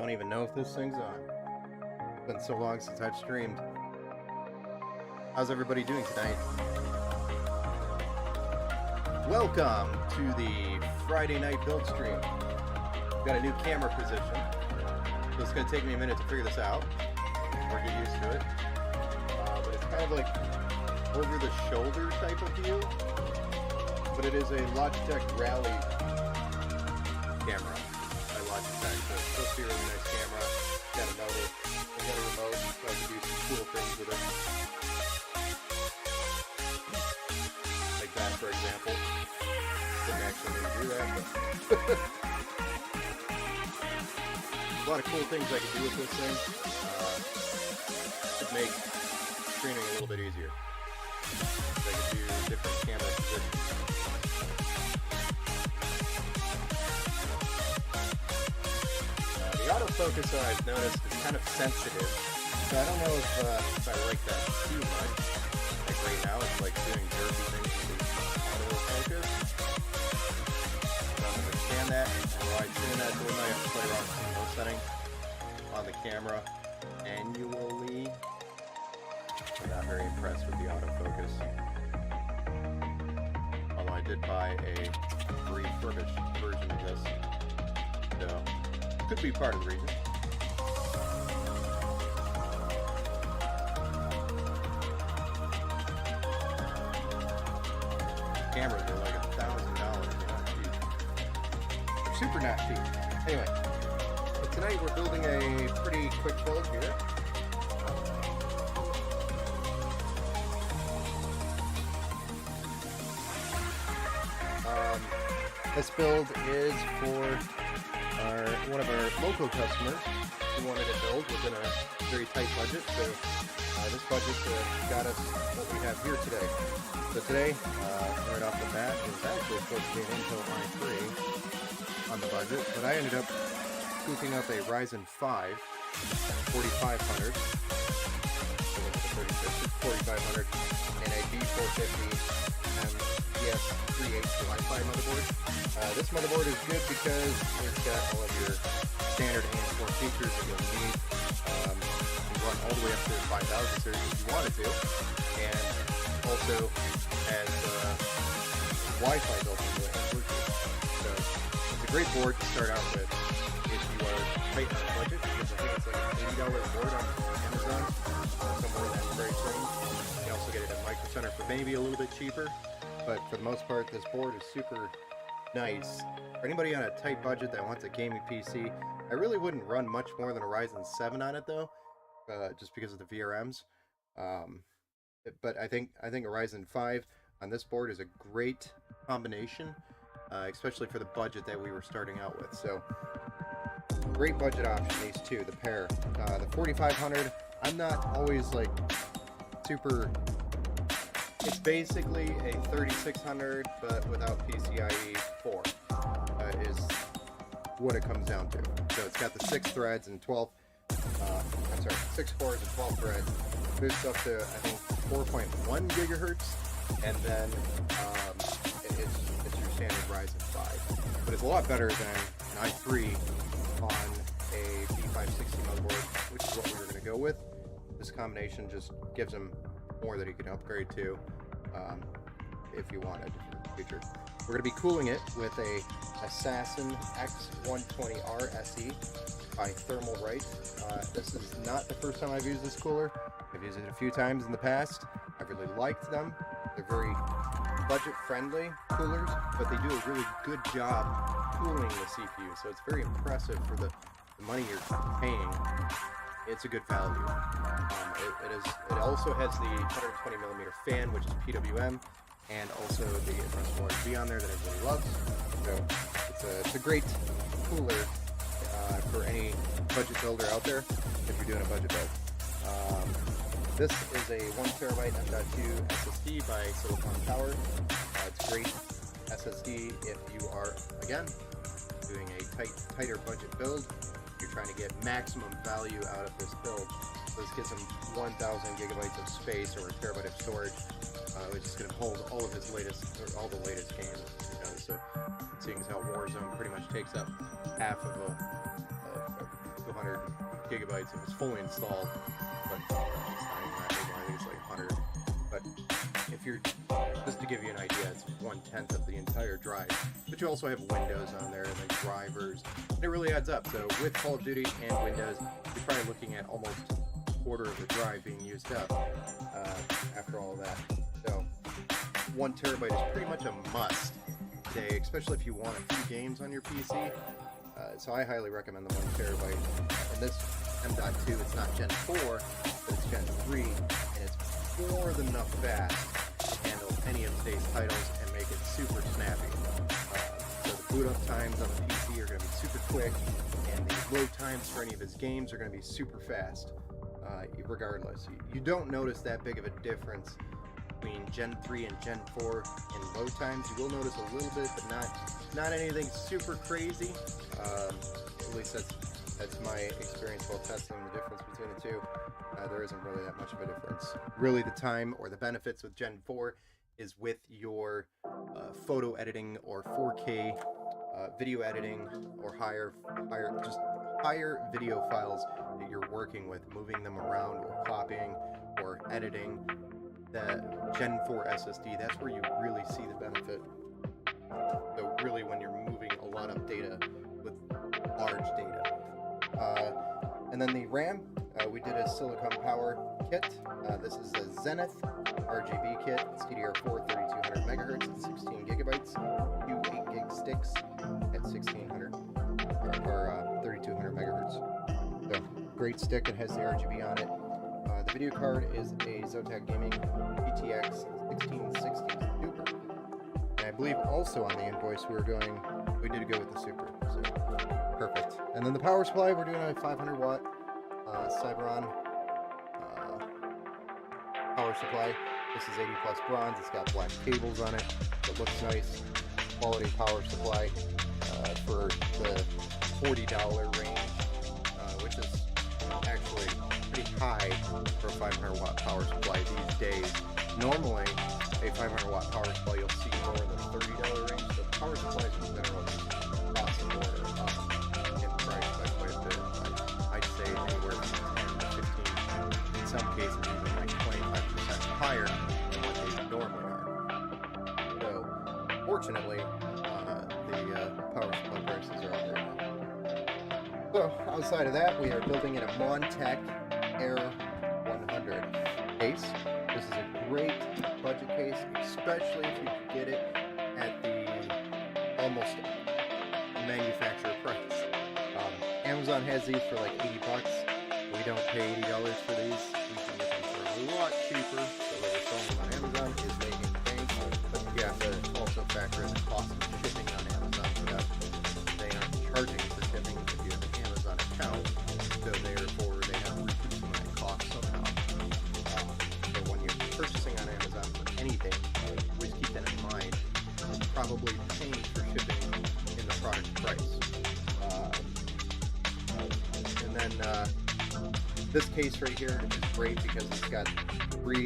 Don't even know if this thing's on. It's been so long since I've streamed. How's everybody doing tonight? Welcome to the Friday night build stream. Got a new camera position, so it's going to take me a minute to figure this out or get used to it. But it's kind of like over the shoulder type of view, but it is a Logitech Rally camera by Logitech, so it's supposed to be a really nice camera. Got a motor, I got a remote, so I can do some cool things with it. Like that, for example. Didn't actually need to do that, but a lot of cool things I can do with this thing. Should make streaming a little bit easier. I can do different camera positions. The autofocus I've noticed is kind of sensitive, so I don't know if I like that too much. Like right now, it's like doing derpy things with the autofocus. I don't understand that, and while I tune that, so we might have to play around with some of those settings on the camera annually. I'm not very impressed with the autofocus. Although I did buy a refurbished version of this, so could be part of the reason. Cameras are like $1,000. They're not cheap. They're super not cheap. Anyway, so tonight we're building a pretty quick build here. This build is for one of our local customers who wanted to build within a very tight budget. So this budget got us what we have here today. So today, right off the bat, is actually supposed to be an Intel i3 on the budget, but I ended up scooping up a Ryzen 5 4500, 4500, and a B450 ES38 Wi-Fi motherboard. This motherboard is good because it's got all of your standard AM4 features that you'll need. You can run all the way up to 5000 series if you wanted to, and also has Wi-Fi built into it and Bluetooth. So it's a great board to start out with if you are tight on a budget, because I think it's like an $80 board on Amazon, somewhere in that price range. You can also get it at Micro Center for maybe a little bit cheaper. But for the most part, this board is super nice. For anybody on a tight budget that wants a gaming PC, I really wouldn't run much more than a Ryzen 7 on it though, just because of the VRMs. But I think a Ryzen 5 on this board is a great combination, especially for the budget that we were starting out with. So great budget option, these two, the pair. The 4500, I'm not always like super. It's basically a 3600, but without PCIe 4, is what it comes down to. So it's got the 6 threads and 12, 6 cores and 12 threads. Boosts up to, I think, 4.1 gigahertz, and then it's your standard Ryzen 5. But it's a lot better than an i3 on a B560 motherboard, which is what we were going to go with. This combination just gives them more that you can upgrade to if you wanted in the future. We're going to be cooling it with a Assassin X120R SE by Thermal Right. This is not the first time I've used this cooler. I've used it a few times in the past. I really liked them. They're very budget-friendly coolers, but they do a really good job cooling the CPU, so it's very impressive for the money you're paying. It's a good value. It also has the 120mm fan, which is PWM, and also the addressable RGB on there that everybody loves. So it's a great cooler for any budget builder out there if you're doing a budget build. This is a 1TB M.2 SSD by Silicon Tower. It's a great SSD if you are, again, doing a tighter budget build. You're trying to get maximum value out of this build. So this gives him 1,000 gigabytes of space or a terabyte of storage, which is going to hold all of his latest, or all the latest games. You know, so seeing as how Warzone pretty much takes up half of a 200 gigabytes. It was fully installed, but it's not even that big. I think it's like 100. But if you're, just to give you an idea, it's 1/10 of the entire drive. But you also have Windows on there, and then drivers, and it really adds up. So with Call of Duty and Windows, you're probably looking at almost a quarter of the drive being used up after all of that. So 1 terabyte is pretty much a must today, especially if you want a few games on your PC. So I highly recommend the 1 terabyte. And this M.2, it's not Gen 4, but it's Gen 3, and it's more than enough fast to handle any of today's titles and make it super snappy. So the boot up times on the PC are going to be super quick, and the load times for any of his games are going to be super fast, regardless. You don't notice that big of a difference between Gen 3 and Gen 4 in load times. You will notice a little bit, but not anything super crazy. At least that's my experience while testing the difference between the two. There isn't really that much of a difference. Really, the time or the benefits with Gen 4 is with your photo editing or 4K video editing or higher video files that you're working with, moving them around or copying or editing. The Gen 4 SSD, that's where you really see the benefit. So really when you're moving a lot of data with large data. And then the RAM, we did a Silicon Power kit. This is a Zenith RGB kit. It's DDR4 3200 megahertz at 16 gigabytes. Two 8 gig sticks at 1600 or 3200 megahertz. So great stick. It has the RGB on it. The video card is a Zotac Gaming GTX 1660 Super. And I believe also on the invoice we did go with the Super. So perfect. And then the power supply, we're doing a 500 watt Cyberon power supply. This is 80 plus bronze. It's got black cables on it. It looks nice. Quality power supply for the $40 range, which is actually pretty high for a 500 watt power supply these days. Normally, a 500 watt power supply you'll see more in the $30 range, but power supplies in general cost more in price by quite a bit. I'd say anywhere from 10 to 15, in some cases even like 25% higher than what they normally are. So, fortunately, the power supply prices are out there now. So, outside of that, we are building in a Montech Air 100 case. This is a great budget case, especially if you can get it at the almost manufacturer price. Amazon has these for like 80 bucks. We don't pay $80 for these. We can get them for a lot cheaper. So what we're selling on Amazon is making bank, but you have to also factor in the cost of shipping on Amazon for that. They aren't charging for shipping if you have an Amazon account, so therefore they have to recoup some of that cost somehow. So when you're purchasing on Amazon for anything, always keep that in mind. You're probably paying for shipping in the product price. And then this case right here is great because it's got 3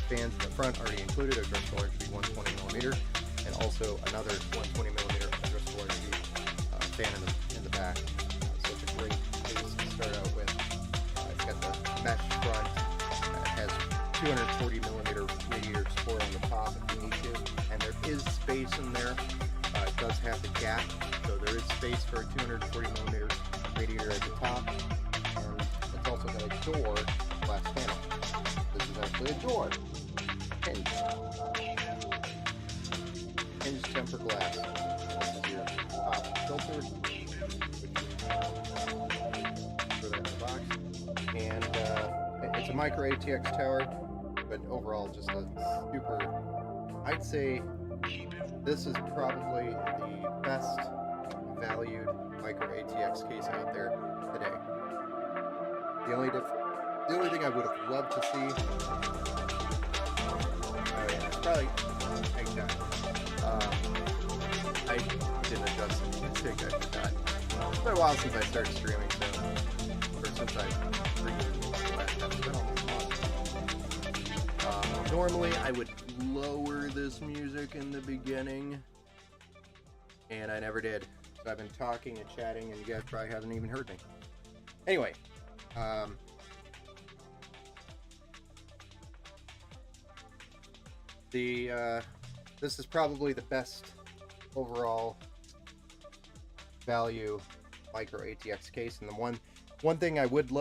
fans in the front already included, addressable RGB 120mm, and also another 120mm addressable RGB fan in the back. So it's a great case to start out with. It's got the mesh front. It has 240mm radiator support on the top if you need to, and there is space in there. It does have the gap, so there is space for a 240mm radiator at the top, and it's also got a door glass panel. This is actually a door. Hinge tempered glass. This is your top filter, which throw that in the box. And it's a micro ATX tower, but overall just a super, I'd say this is probably the best valued micro ATX case out there today. The only thing I would have loved to see, probably egg time. I didn't adjust the music. I forgot. It's been a while since I started streaming, or since I streamed last time. It's been almost a month. Normally, I would lower this music in the beginning, and I never did. So I've been talking and chatting, and you guys probably haven't even heard me. Anyway, this is probably the best overall value micro ATX case, and the one thing I would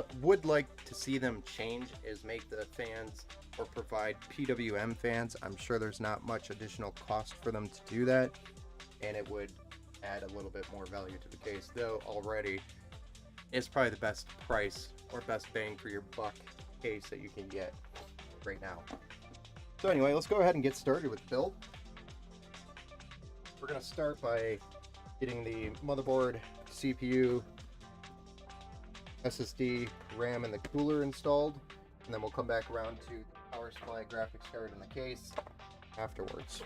like to see them change is make the fans or provide PWM fans. I'm sure there's not much additional cost for them to do that, and it would add a little bit more value to the case, though already it's probably the best price or best bang for your buck case that you can get right now. So anyway, let's go ahead and get started with the build. We're going to start by getting the motherboard, CPU, SSD, RAM, and the cooler installed, and then we'll come back around to the power supply, graphics card, and the case afterwards.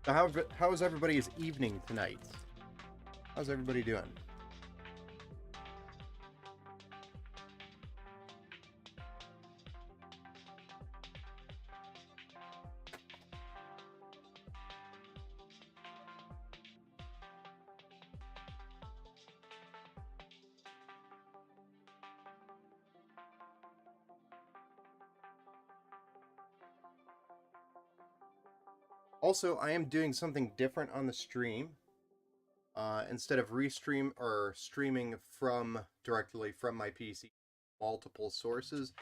So how is everybody's evening tonight? How's everybody doing? Also, I am doing something different on the stream. Instead of restream or streaming directly from my PC, multiple sources,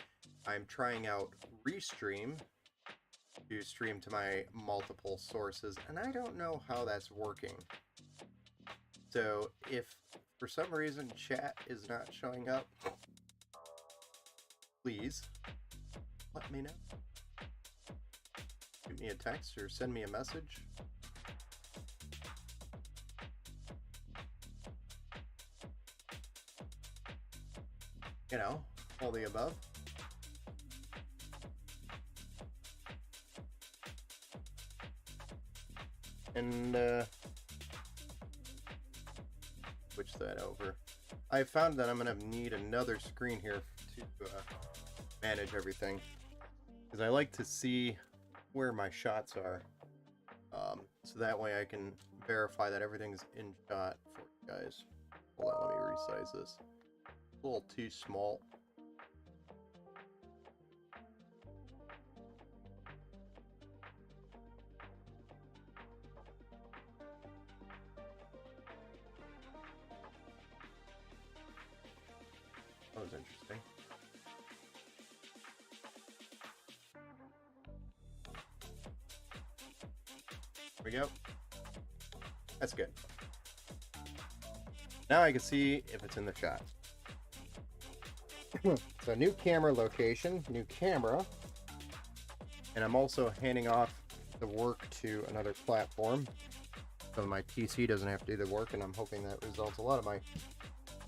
I'm trying out Restream to stream to my multiple sources, and I don't know how that's working. So if for some reason chat is not showing up, please let me know. Shoot me a text or send me a message. You know, all the above. And switch that over. I found that I'm gonna need another screen here to manage everything, because I like to see where my shots are, so that way I can verify that everything's in shot for you guys. Hold on, let me resize this. A little too small. That was interesting. There we go. That's good. Now I can see if it's in the shot. So new camera location, new camera, and I'm also handing off the work to another platform, so my PC doesn't have to do the work, and I'm hoping that resolves a lot of my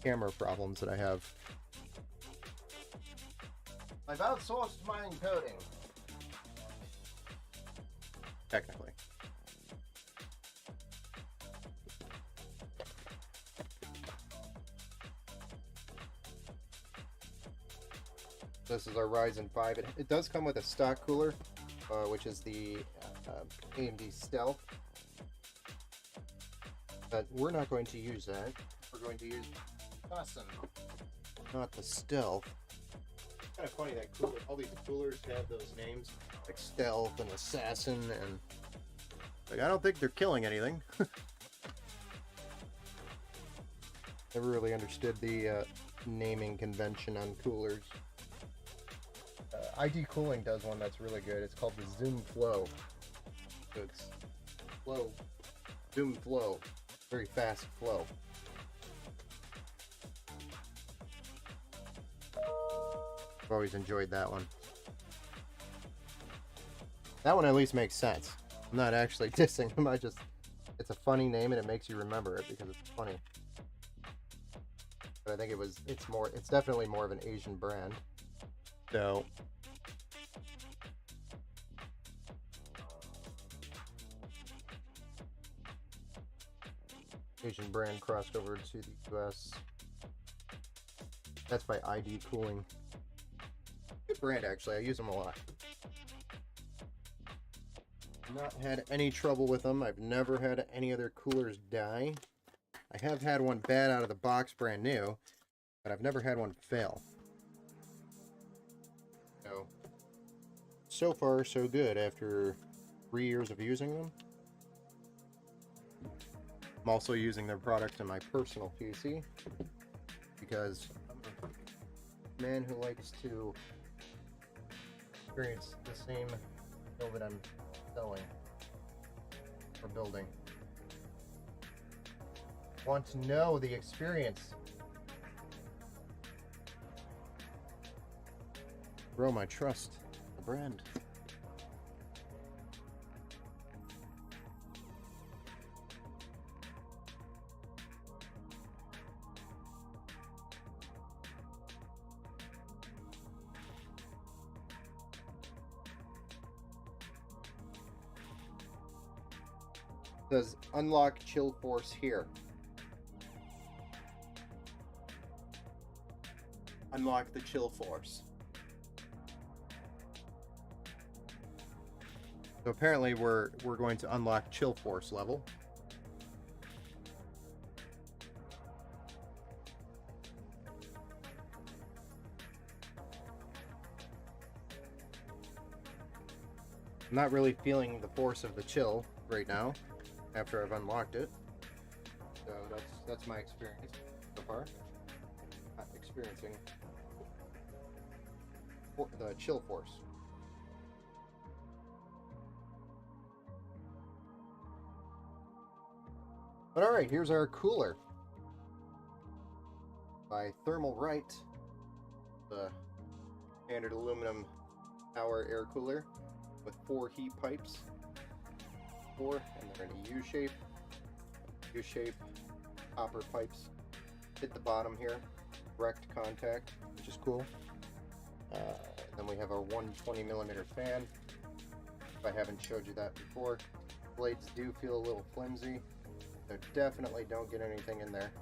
camera problems that I have. I've outsourced my encoding. Technically. This is our Ryzen 5. It does come with a stock cooler, which is the AMD Stealth. But we're not going to use that. We're going to use Assassin, not the Stealth. It's kind of funny that all these coolers have those names, like Stealth and Assassin, and like I don't think they're killing anything. Never really understood the naming convention on coolers. ID Cooling does one that's really good. It's called the Zoom Flow. So it's flow, Zoom Flow, very fast flow. I've always enjoyed that one. That one at least makes sense. I'm not actually dissing them. It's a funny name and it makes you remember it because it's funny. But I think it's definitely more of an Asian brand. So Asian brand crossed over to the US. That's by ID Cooling. Good brand, actually. I use them a lot. Not had any trouble with them. I've never had any other coolers die. I have had one bad out of the box brand new, but I've never had one fail. So far, so good after 3 years of using them. I'm also using their product in my personal PC because I'm a man who likes to experience the same skill that I'm selling or building. Want to know the experience. Grow my trust in the brand. Says unlock chill force here. Unlock the chill force. So apparently we're going to unlock chill force level. I'm not really feeling the force of the chill right now after I've unlocked it. So that's my experience so far. Not experiencing the chill force. But alright, here's our cooler by Thermal Right, the standard aluminum power air cooler with 4 heat pipes. 4, and they're in a U-shape. U-shape copper pipes hit the bottom here, direct contact, which is cool. Then we have our 120mm fan. If I haven't showed you that before, blades do feel a little flimsy. So definitely don't get anything in there,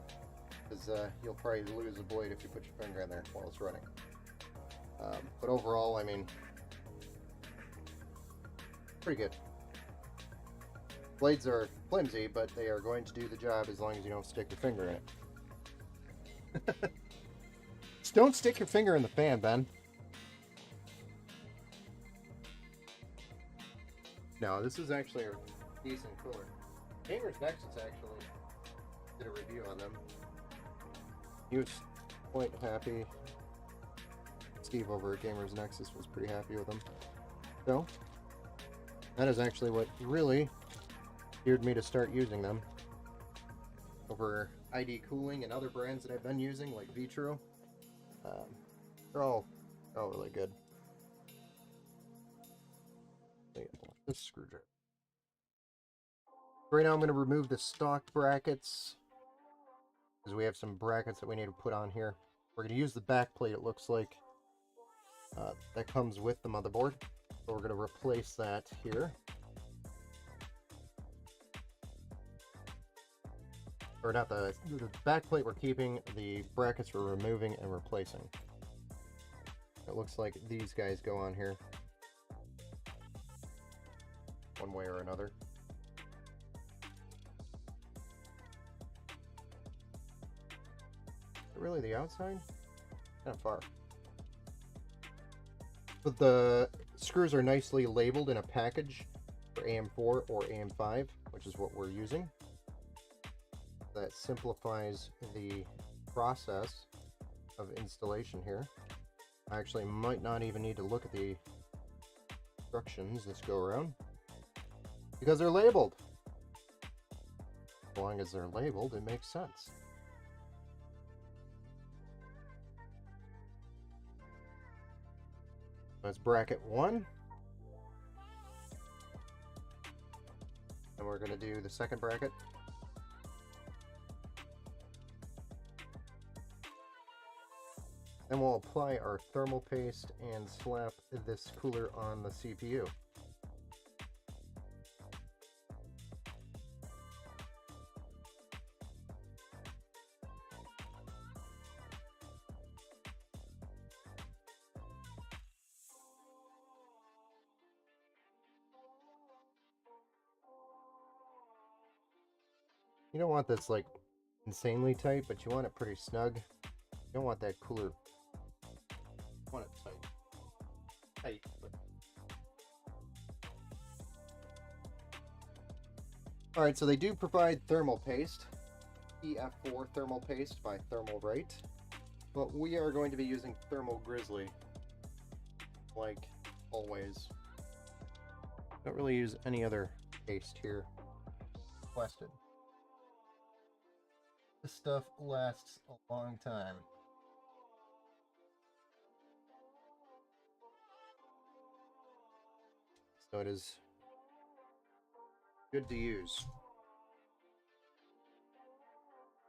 because you'll probably lose a blade if you put your finger in there while it's running. But overall, I mean, pretty good. Blades are flimsy, but they are going to do the job as long as you don't stick your finger in it. Just don't stick your finger in the fan, Ben. No, this is actually a decent cooler. Gamers Nexus actually did a review on them. He was quite happy. Steve over at Gamers Nexus was pretty happy with them. So, that is actually what really steered me to start using them over ID Cooling and other brands that I've been using, like Vitro. They're all really good. This screwdriver. Right now I'm going to remove the stock brackets because we have some brackets that we need to put on here. We're going to use the back plate, it looks like, that comes with the motherboard. So we're going to replace that here. Or not the back plate we're keeping, the brackets we're removing and replacing. It looks like these guys go on here one way or another. Really, the outside? Kind of far. But the screws are nicely labeled in a package for AM4 or AM5, which is what we're using. That simplifies the process of installation here. I actually might not even need to look at the instructions this go around because they're labeled. As long as they're labeled, it makes sense. That's bracket 1. And we're going to do the second bracket. Then we'll apply our thermal paste and slap this cooler on the CPU. You don't want this like insanely tight, but you want it pretty snug. You don't want that cooler. You want it tight. Tight, but... Alright, so they do provide thermal paste. EF4 thermal paste by Thermal Right. But we are going to be using Thermal Grizzly. Like always. Don't really use any other paste here. Requested. This stuff lasts a long time. So it is good to use.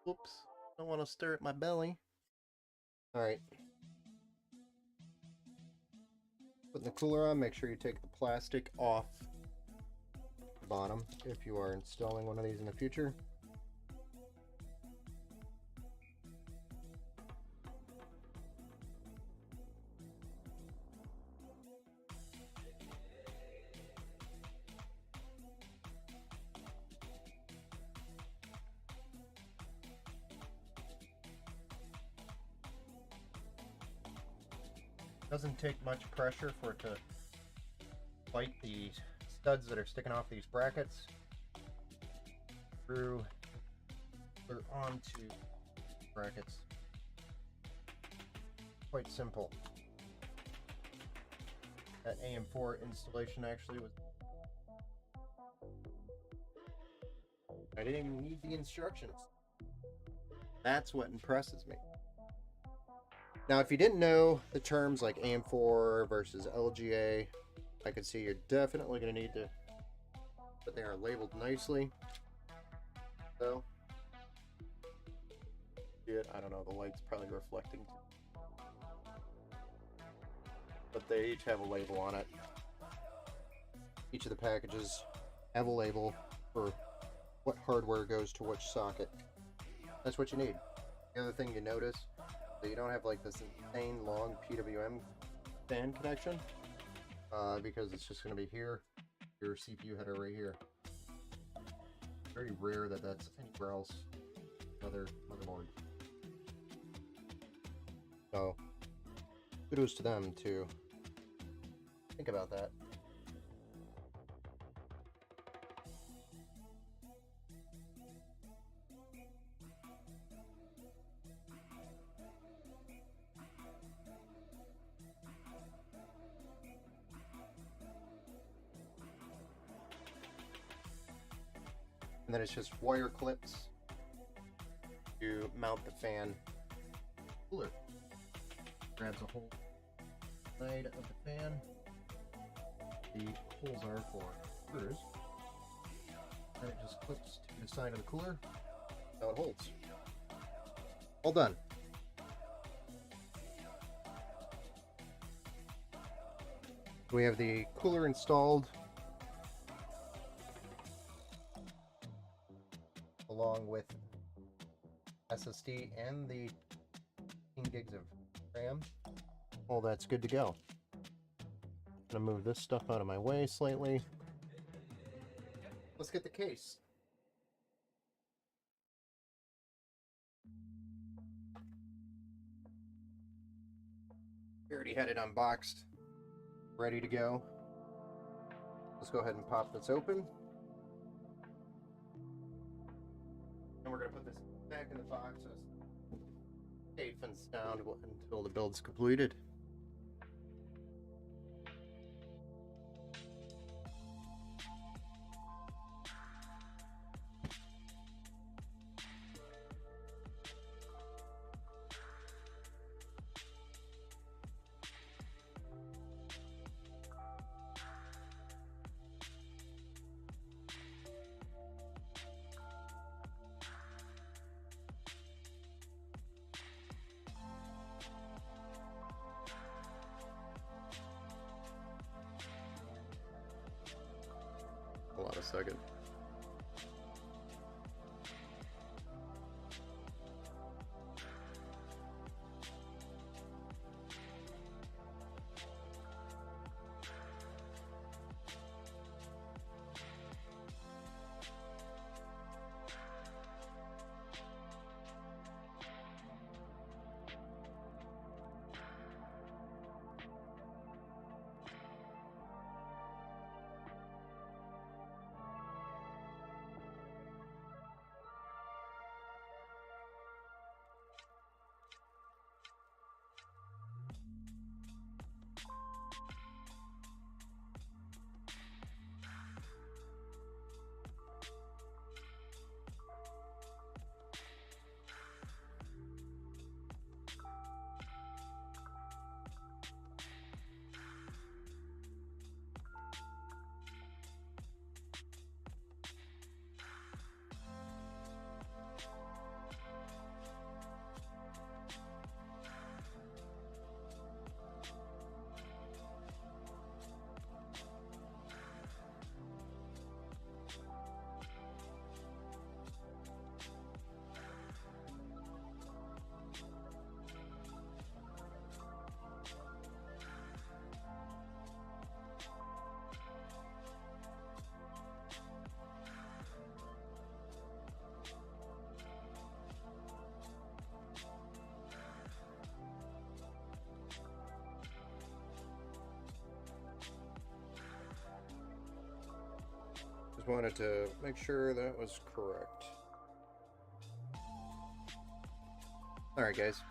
Whoops. Don't want to stir at my belly. Alright. Putting the cooler on, make sure you take the plastic off the bottom if you are installing one of these in the future. Doesn't take much pressure for it to bite the studs that are sticking off these brackets through or onto brackets. Quite simple. That AM4 installation actually was... I didn't even need the instructions. That's what impresses me. Now, if you didn't know the terms like AM4 versus LGA, I could see you're definitely going to need to, but they are labeled nicely. So, I don't know, the light's probably reflecting. But they each have a label on it. Each of the packages have a label for what hardware goes to which socket. That's what you need. The other thing you notice, so you don't have like this insane long PWM fan connection, because it's just going to be here, your CPU header right here. Very rare that that's anywhere else, other motherboard. So kudos to them to think about that. And then it's just wire clips to mount the fan cooler. Grabs a whole side of the fan. The holes are for screws. And it just clips to the side of the cooler. Now it holds. All done. We have the cooler installed, along with SSD and the 15 gigs of RAM. All that's good to go. I'm gonna move this stuff out of my way slightly. Let's get the case. We already had it unboxed, ready to go. Let's go ahead and pop this open. And we're going to put this back in the box as safe and sound until the build's completed. Hold on a second. Just wanted to make sure that was correct. Alright guys,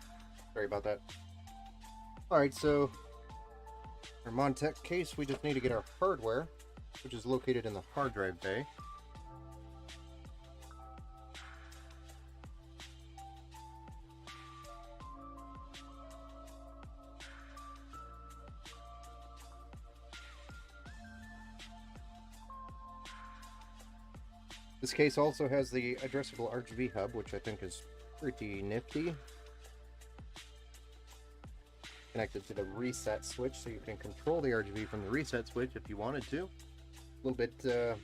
sorry about that. Alright, so our Montech case, we just need to get our hardware, which is located in the hard drive bay. This case also has the addressable RGB hub, which I think is pretty nifty. Connected to the reset switch, so you can control the RGB from the reset switch if you wanted to. A little bit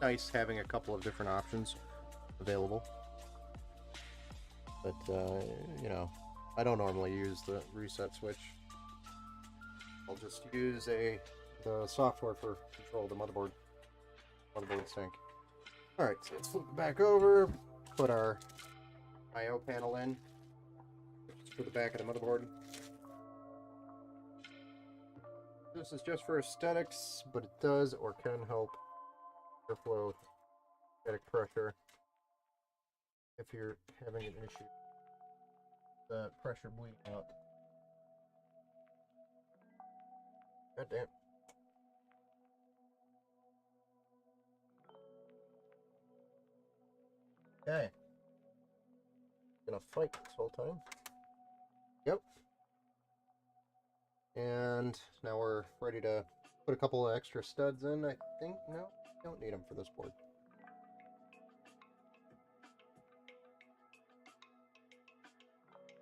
nice having a couple of different options available. But, you know, I don't normally use the reset switch. I'll just use the software for control of the motherboard sync. Alright, so let's flip it back over, put our I/O panel in, for the back of the motherboard. This is just for aesthetics, but it does or can help airflow, static pressure, if you're having an issue with the pressure bleeding out. God damn. Okay. Gonna fight this whole time. Yep. And now we're ready to put a couple of extra studs in, I think. No, don't need them for this board.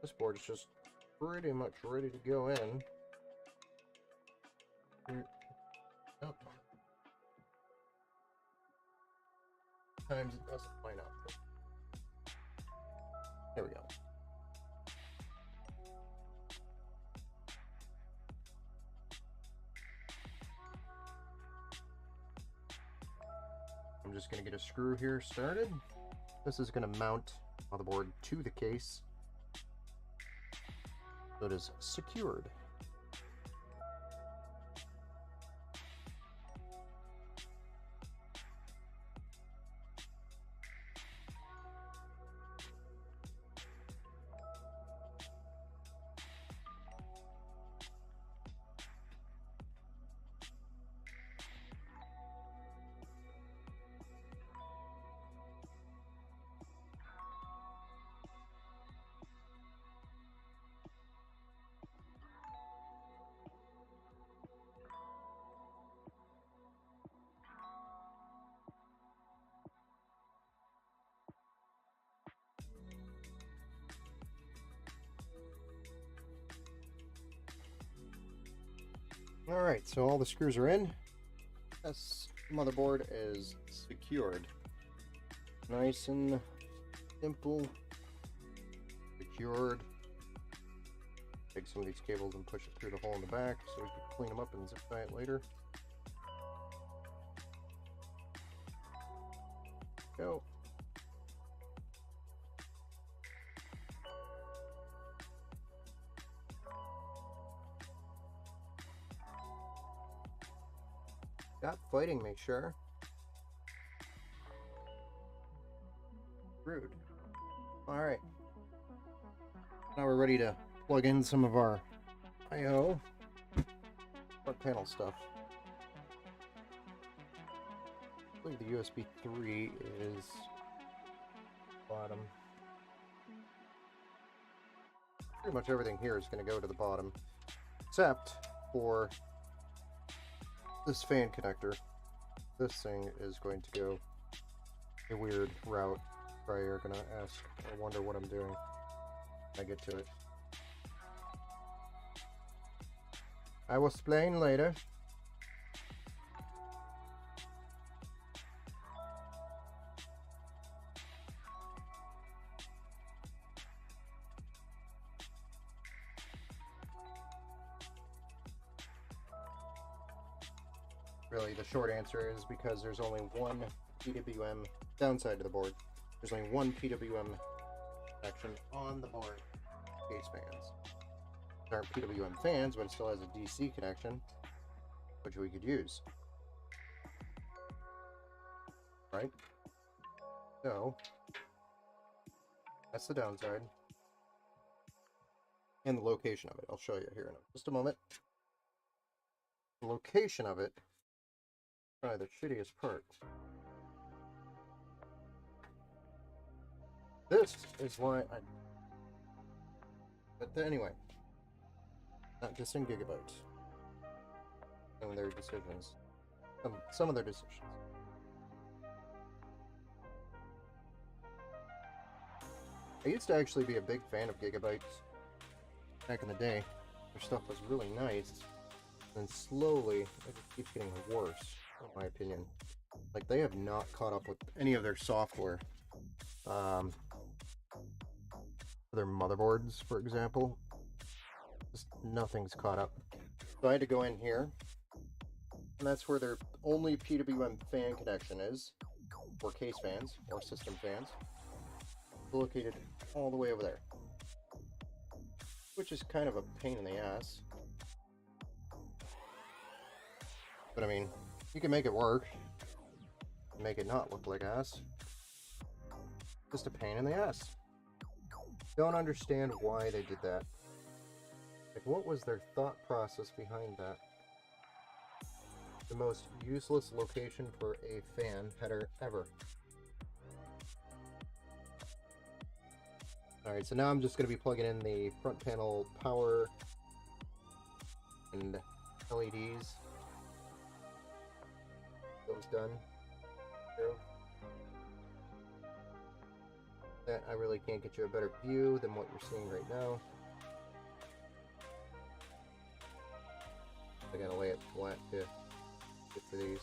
This board is just pretty much ready to go in. Oh. Sometimes it doesn't line up. There we go. I'm just going to get a screw here started. This is going to mount motherboard to the case, so it is secured. Alright, so all the screws are in. This motherboard is secured. Nice and simple. Secured. Take some of these cables and push it through the hole in the back so we can clean them up and zip tie it later. Go. Stop fighting me, sure. Rude. Alright. Now we're ready to plug in some of our I/O front panel stuff. I believe the USB 3 is bottom. Pretty much everything here is going to go to the bottom, except for this fan connector. This thing is going to go a weird route. Probably are going to ask or wonder what I'm doing when I get to it. I will explain later. Really, the short answer is because there's only one PWM downside to the board. There's only one PWM connection on the board. Case fans. There aren't PWM fans, but it still has a DC connection, which we could use. right? So that's the downside. And the location of it. I'll show you here in just a moment. The location of it, probably the shittiest part. This is why I... But anyway, not dissing Gigabyte. Some of their decisions. Some of their decisions. I used to actually be a big fan of Gigabyte back in the day. Their stuff was really nice. And slowly, it just keeps getting worse, in my opinion. Like, they have not caught up with any of their software. Their motherboards, for example. Just nothing's caught up. So I had to go in here. And that's where their only PWM fan connection is. For case fans, or system fans. Located all the way over there. Which is kind of a pain in the ass. But I mean, you can make it work. Make it not look like ass. Just a pain in the ass. Don't understand why they did that. Like, what was their thought process behind that? The most useless location for a fan header ever. Alright, so now I'm just going to be plugging in the front panel power and LEDs. Those done. There. That I really can't get you a better view than what you're seeing right now. I gotta lay it flat to get to these.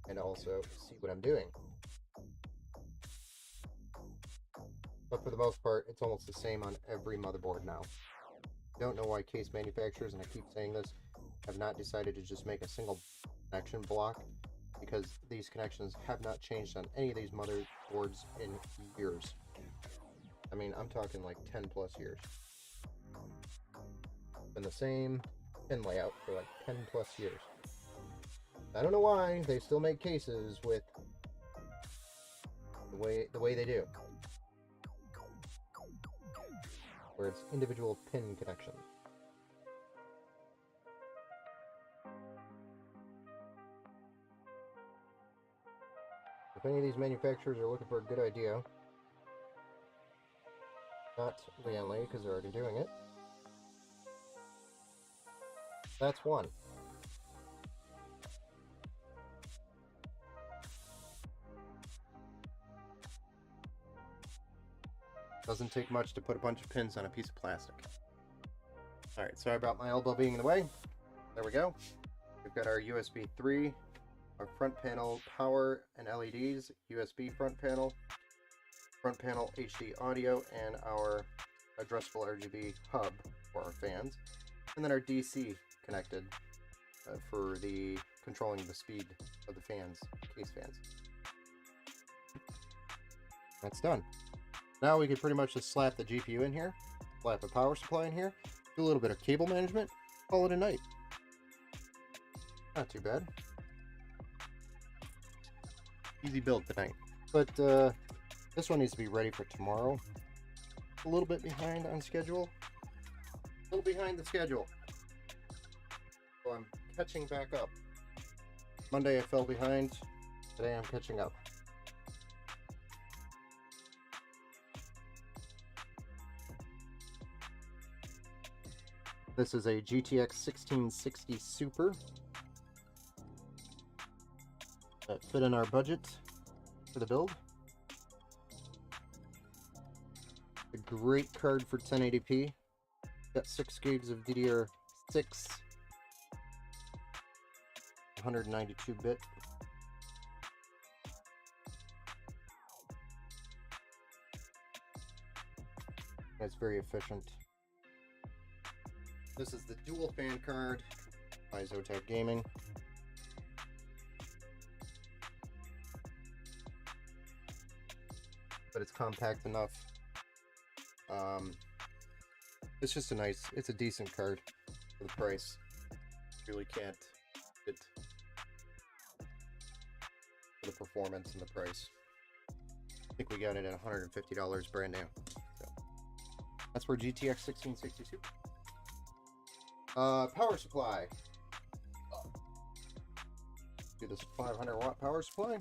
And also see what I'm doing. But for the most part, it's almost the same on every motherboard now. Don't know why case manufacturers, and I keep saying this, have not decided to just make a single connection block, because these connections have not changed on any of these motherboards in years. I mean, I'm talking like 10 plus years. Been the same pin layout for like 10 plus years. I don't know why they still make cases with the way they do, where it's individual pin connections. If any of these manufacturers are looking for a good idea, not Lianli, because they're already doing it, that's one. Doesn't take much to put a bunch of pins on a piece of plastic. Alright, sorry about my elbow being in the way. There we go. We've got our USB 3, our front panel power and LEDs, USB front panel HD audio, and our addressable RGB hub for our fans. And then our DC connected for the controlling the speed of the fans, case fans. That's done. Now we can pretty much just slap the GPU in here, slap a power supply in here, do a little bit of cable management, call it a night. Not too bad. Easy build tonight. But this one needs to be ready for tomorrow. A little bit behind on schedule. A little behind the schedule. So I'm catching back up. Monday I fell behind. Today I'm catching up. This is a GTX 1660 Super that fit in our budget for the build. A great card for 1080p. Got 6 gigs of DDR6, 192-bit. That's very efficient. This is the dual fan card by Zotac Gaming. But it's compact enough. It's just a nice, it's a decent card for the price. Really can't get performance and the price. I think we got it at $150 brand new. So that's for GTX 1662. Power supply. Do this 500 watt power supply.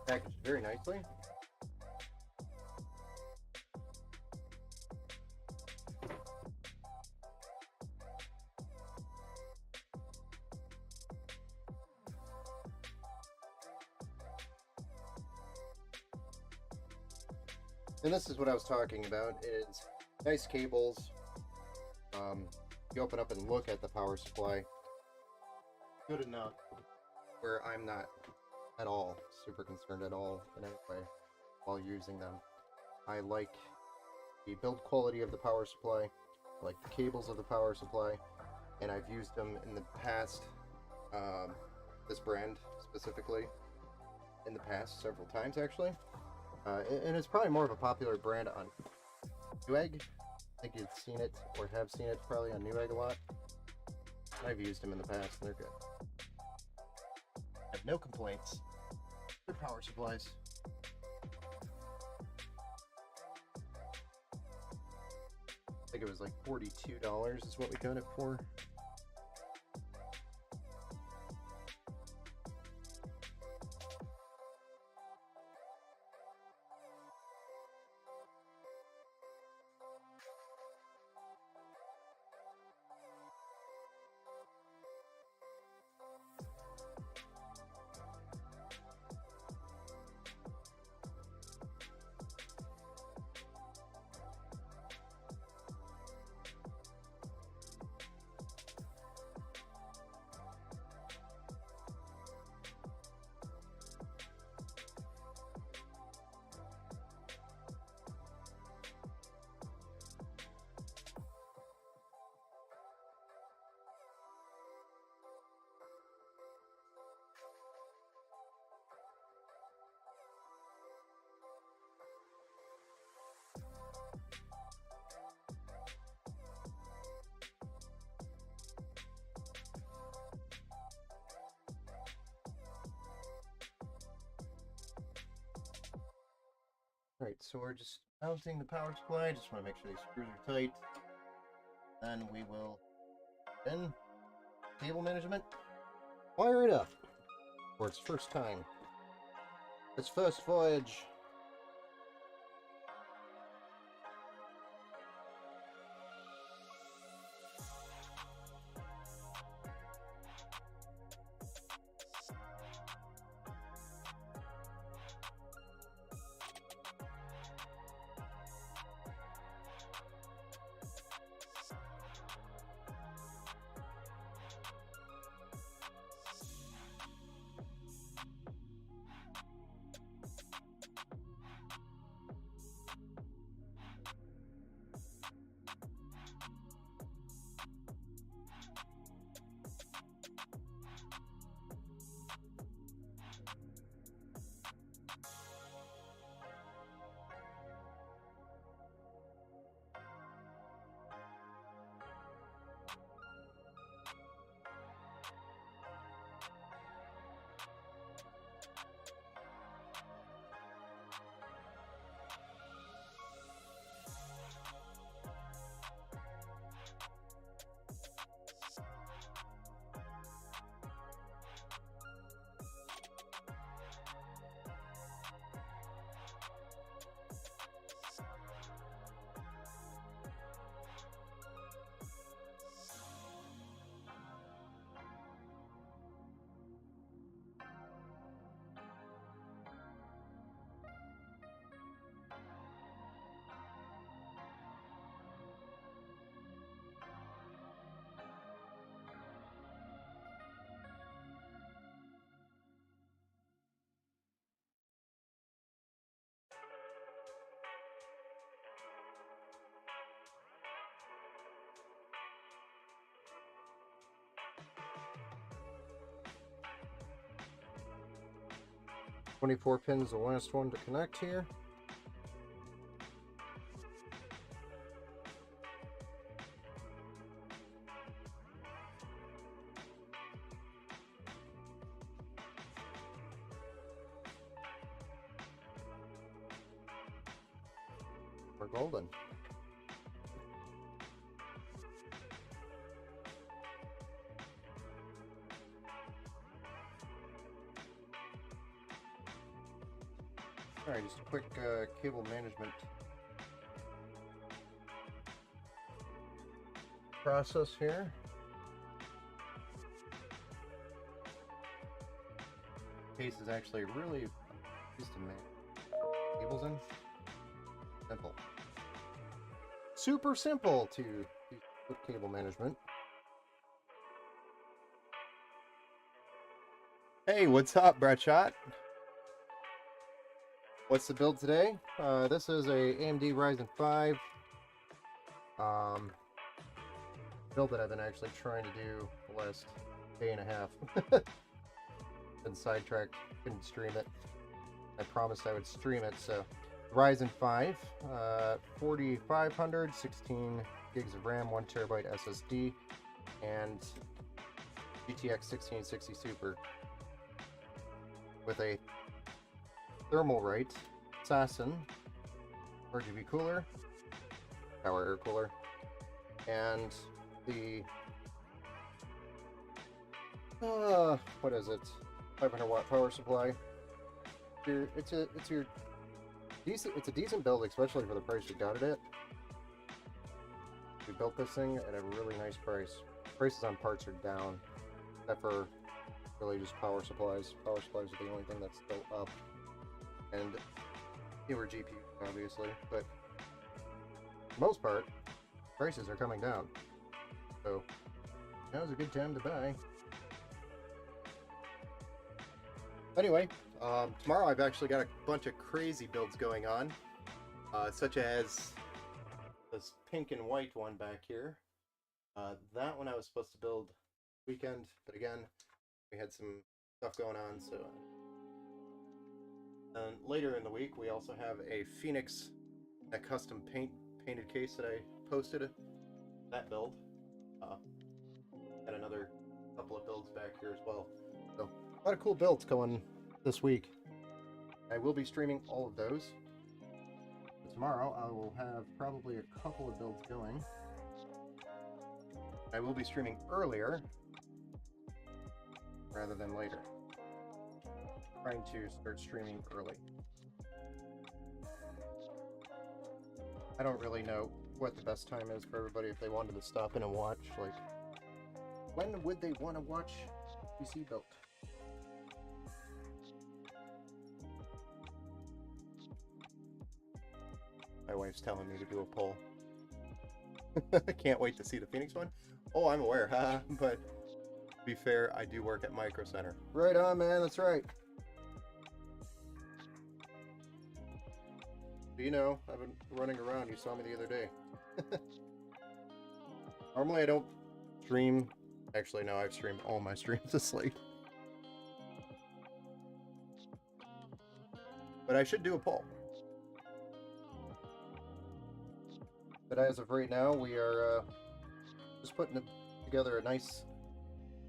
Packaged very nicely. And this is what I was talking about, is nice cables. You open up and look at the power supply. Good enough where I'm not at all super concerned at all in any way while using them. I like the build quality of the power supply, I like the cables of the power supply, and I've used them in the past, this brand specifically, in the past several times actually. And it's probably more of a popular brand on Newegg. I think you've seen it or have seen it probably on Newegg a lot. I've used them in the past and they're good. I have no complaints. They're power supplies. I think it was like $42 is what we got it for. Alright, so we're just mounting the power supply. Just want to make sure these screws are tight. Then we will then cable management. Wire it up for its first time. Its first voyage. 24 pins, the last one to connect here. We're golden. Alright, just a quick cable management process here. Case is actually really easy to make cables in. Simple. Super simple to with cable management. Hey, what's up, Brett Shot? What's the build today? This is a AMD Ryzen 5 build that I've been actually trying to do the last day and a half. Been sidetracked, couldn't stream it. I promised I would stream it, so Ryzen 5, 4500, 16 gigs of RAM, 1 terabyte SSD, and GTX 1660 Super with a Thermalright Assassin RGB cooler, power air cooler, and the what is it? 500 watt power supply. It's a decent build, especially for the price we got it at. We built this thing at a really nice price. Prices on parts are down, except for really just power supplies. Power supplies are the only thing that's still up. And newer GPU, obviously, but for the most part, prices are coming down. So now's a good time to buy. Anyway, tomorrow I've actually got a bunch of crazy builds going on, such as this pink and white one back here. That one I was supposed to build weekend, but again, we had some stuff going on, so. And later in the week, we also have a Phoenix, a custom painted case that I posted, that build. Got another couple of builds back here as well. So, a lot of cool builds going this week. I will be streaming all of those. But tomorrow, I will have probably a couple of builds going. I will be streaming earlier rather than later. Trying to start streaming early. I don't really know what the best time is for everybody if they wanted to stop in and watch. Like, when would they want to watch PC build? My wife's telling me to do a poll. I can't wait to see the Phoenix one. Oh, I'm aware, huh? But to be fair, I do work at Micro Center. Right on, man. That's right. You know, I've been running around. You saw me the other day. Normally I don't stream. Actually, no, I've streamed all my streams asleep. But I should do a poll. But as of right now, we are just putting together a nice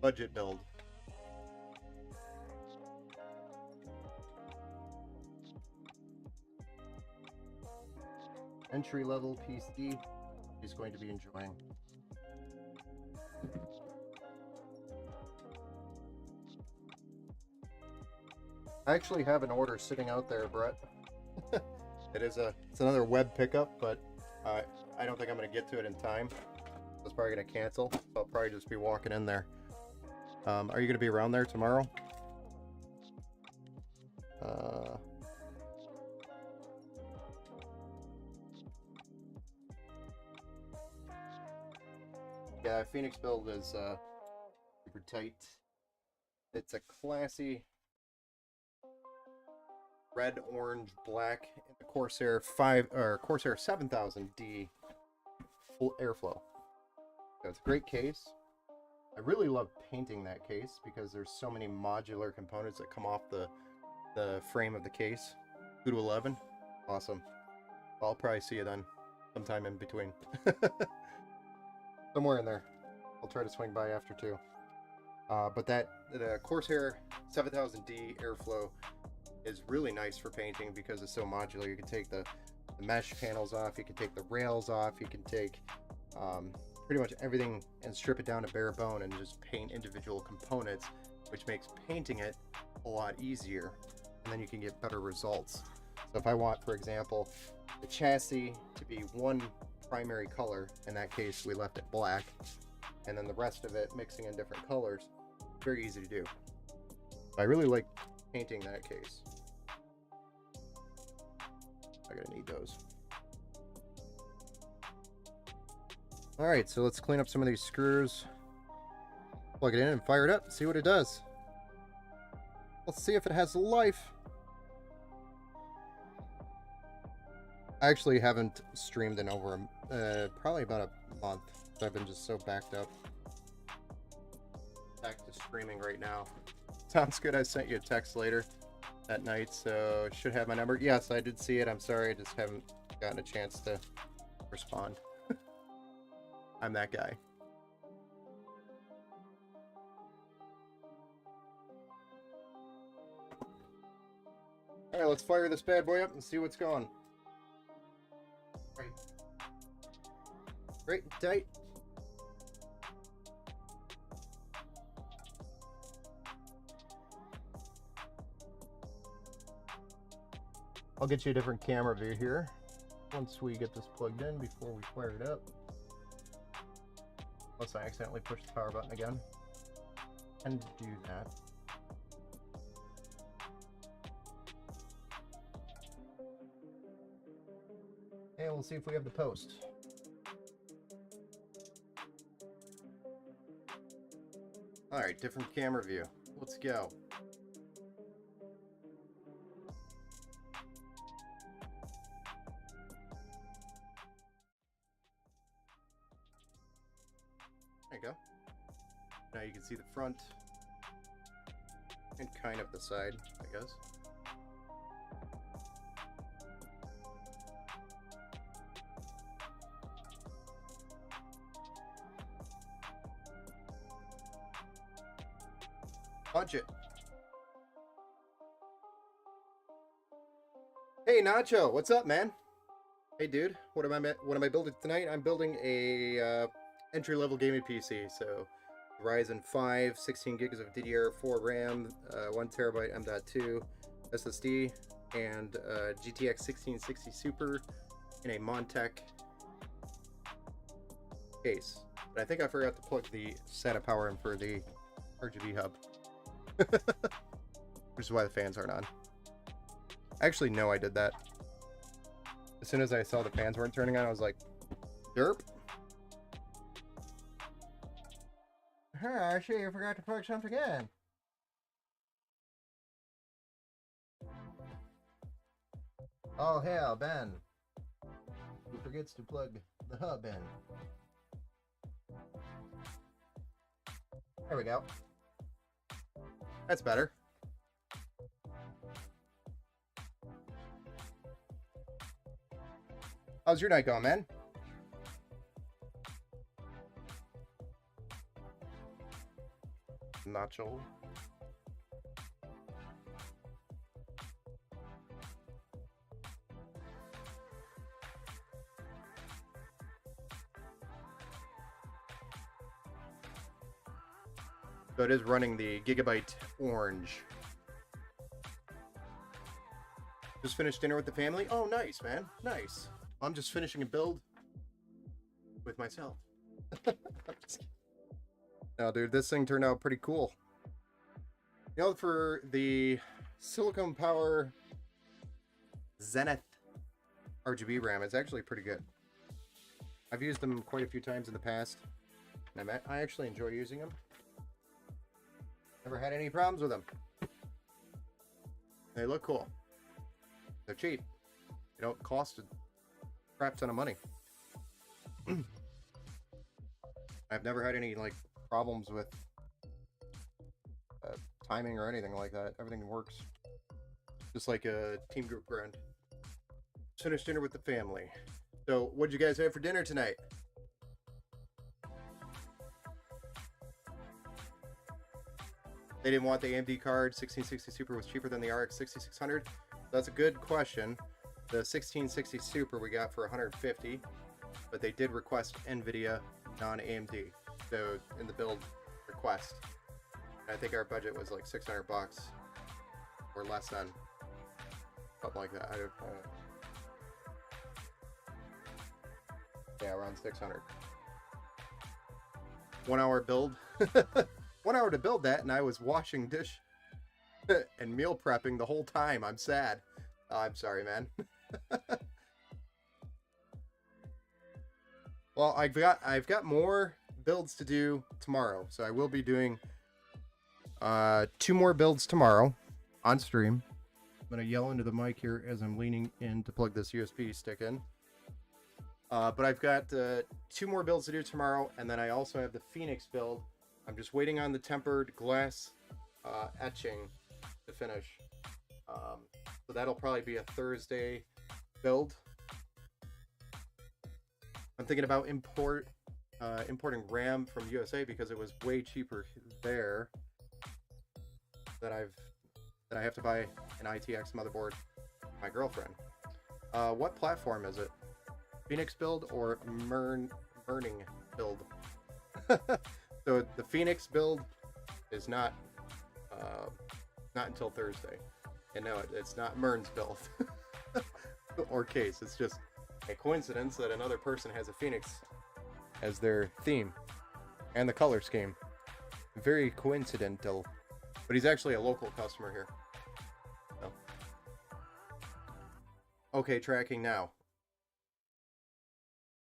budget build. Entry-level PC is going to be enjoying. I actually have an order sitting out there, Brett. It's another web pickup, but I don't think I'm going to get to it in time. It's probably going to cancel. I'll probably just be walking in there. Are you going to be around there tomorrow? Yeah, Phoenix build is super tight. It's a classy red, orange, black in the Corsair 7000D full airflow. So it's a great case. I really love painting that case because there's so many modular components that come off the the frame of the case. 2 to 11. Awesome. I'll probably see you then, sometime in between. Somewhere in there. I'll try to swing by after too. But the Corsair 7000D Airflow is really nice for painting because it's so modular. You can take the mesh panels off, you can take the rails off, you can take pretty much everything and strip it down to bare bone and just paint individual components, which makes painting it a lot easier, and then you can get better results. So if I want, for example, the chassis to be one primary color, in that case we left it black, and then the rest of it mixing in different colors, very easy to do. I really like painting that case. I'm gonna need those. Alright, so let's clean up some of these screws, plug it in and fire it up, see what it does. Let's see if it has life. I actually haven't streamed in over probably about a month. So I've been just so backed up. Back to streaming right now. Sounds good. I sent you a text later that night, so should have my number. Yes, I did see it. I'm sorry, I just haven't gotten a chance to respond. I'm that guy. All right, let's fire this bad boy up and see what's going. Great, tight. I'll get you a different camera view here once we get this plugged in before we fire it up. Unless I accidentally push the power button again. And do that. And we'll see if we have the post. Alright, different camera view. Let's go. There you go. Now you can see the front and kind of the side, I guess. Punch it. Hey Nacho, what's up, man? Hey dude, what am I building tonight? I'm building a entry-level gaming PC. So Ryzen 5, 16 gigs of DDR4 RAM, 1 terabyte M.2 SSD, and GTX 1660 Super in a Montech case. But I think I forgot to plug the SATA power in for the RGB hub. Which is why the fans aren't on. Actually, no, I did that. As soon as I saw the fans weren't turning on, I was like, derp. Actually, I forgot to plug something in. Oh, hell, Ben. Who forgets to plug the hub in? There we go. That's better. How's your night going, man? Nacho. So it is running the Gigabyte Orange. Just finished dinner with the family. Oh, nice, man. Nice. I'm just finishing a build with myself. No, dude, this thing turned out pretty cool. You know, for the Silicon Power Zenith RGB RAM, it's actually pretty good. I've used them quite a few times in the past, and I actually enjoy using them. Never had any problems with them. They look cool. They're cheap. They don't cost a crap ton of money. I've never had any like problems with timing or anything like that. Everything works just like a team group grind. Just finished dinner with the family. So, what'd you guys have for dinner tonight? They didn't want the AMD card. 1660 Super was cheaper than the RX 6600. That's a good question. The 1660 Super we got for 150, but they did request NVIDIA non-AMD. So in the build request, I think our budget was like 600 bucks or less than, something like that. Yeah, around 600. 1 hour build. 1 hour to build that, and I was washing dish and meal prepping the whole time. I'm sad. I'm sorry, man. Well, I've got more builds to do tomorrow, so I will be doing 2 more builds tomorrow on stream. I'm gonna yell into the mic here as I'm leaning in to plug this USB stick in. But I've got 2 more builds to do tomorrow, and then I also have the Phoenix build. I'm just waiting on the tempered glass etching to finish. So that'll probably be a Thursday build. I'm thinking about importing RAM from USA because it was way cheaper there. That I have to buy an ITX motherboard for my girlfriend. What platform is it? Phoenix build or Merning build? So the Phoenix build is not until Thursday, and no, it's not Mern's build or case. It's just a coincidence that another person has a Phoenix as their theme and the color scheme. Very coincidental, but he's actually a local customer here. So. Okay, tracking now.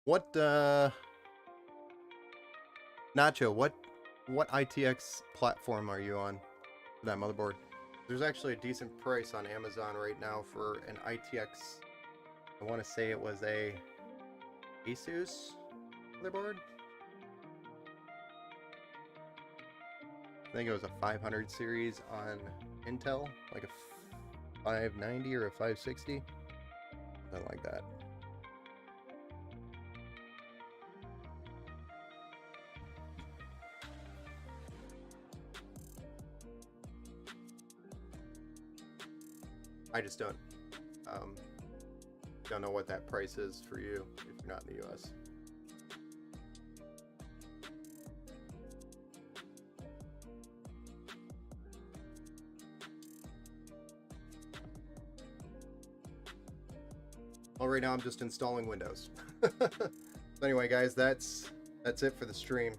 What Nacho, what ITX platform are you on for that motherboard? There's actually a decent price on Amazon right now for an ITX. I want to say it was a Asus motherboard. I think it was a 500 series on Intel, like a 590 or a 560, something like that. I just don't know what that price is for you if you're not in the US. Well, right now I'm just installing Windows. So anyway, guys, that's it for the stream.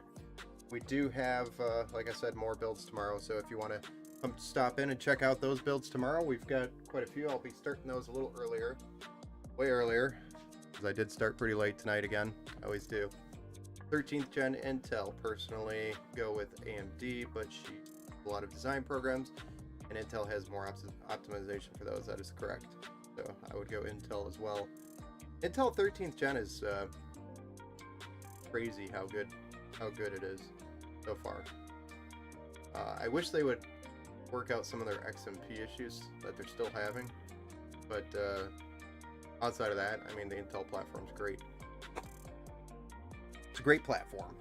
We do have, like I said, more builds tomorrow. So if you want to come stop in and check out those builds tomorrow, we've got quite a few. I'll be starting those a little earlier, way earlier, because I did start pretty late tonight again. I always do. 13th gen Intel. Personally, go with AMD, but she a lot of design programs, and Intel has more optimization for those. That is correct. So I would go Intel as well. Intel 13th gen is crazy how good it is so far. I wish they would work out some of their XMP issues that they're still having, but outside of that, I mean, the Intel platform's great. It's a great platform.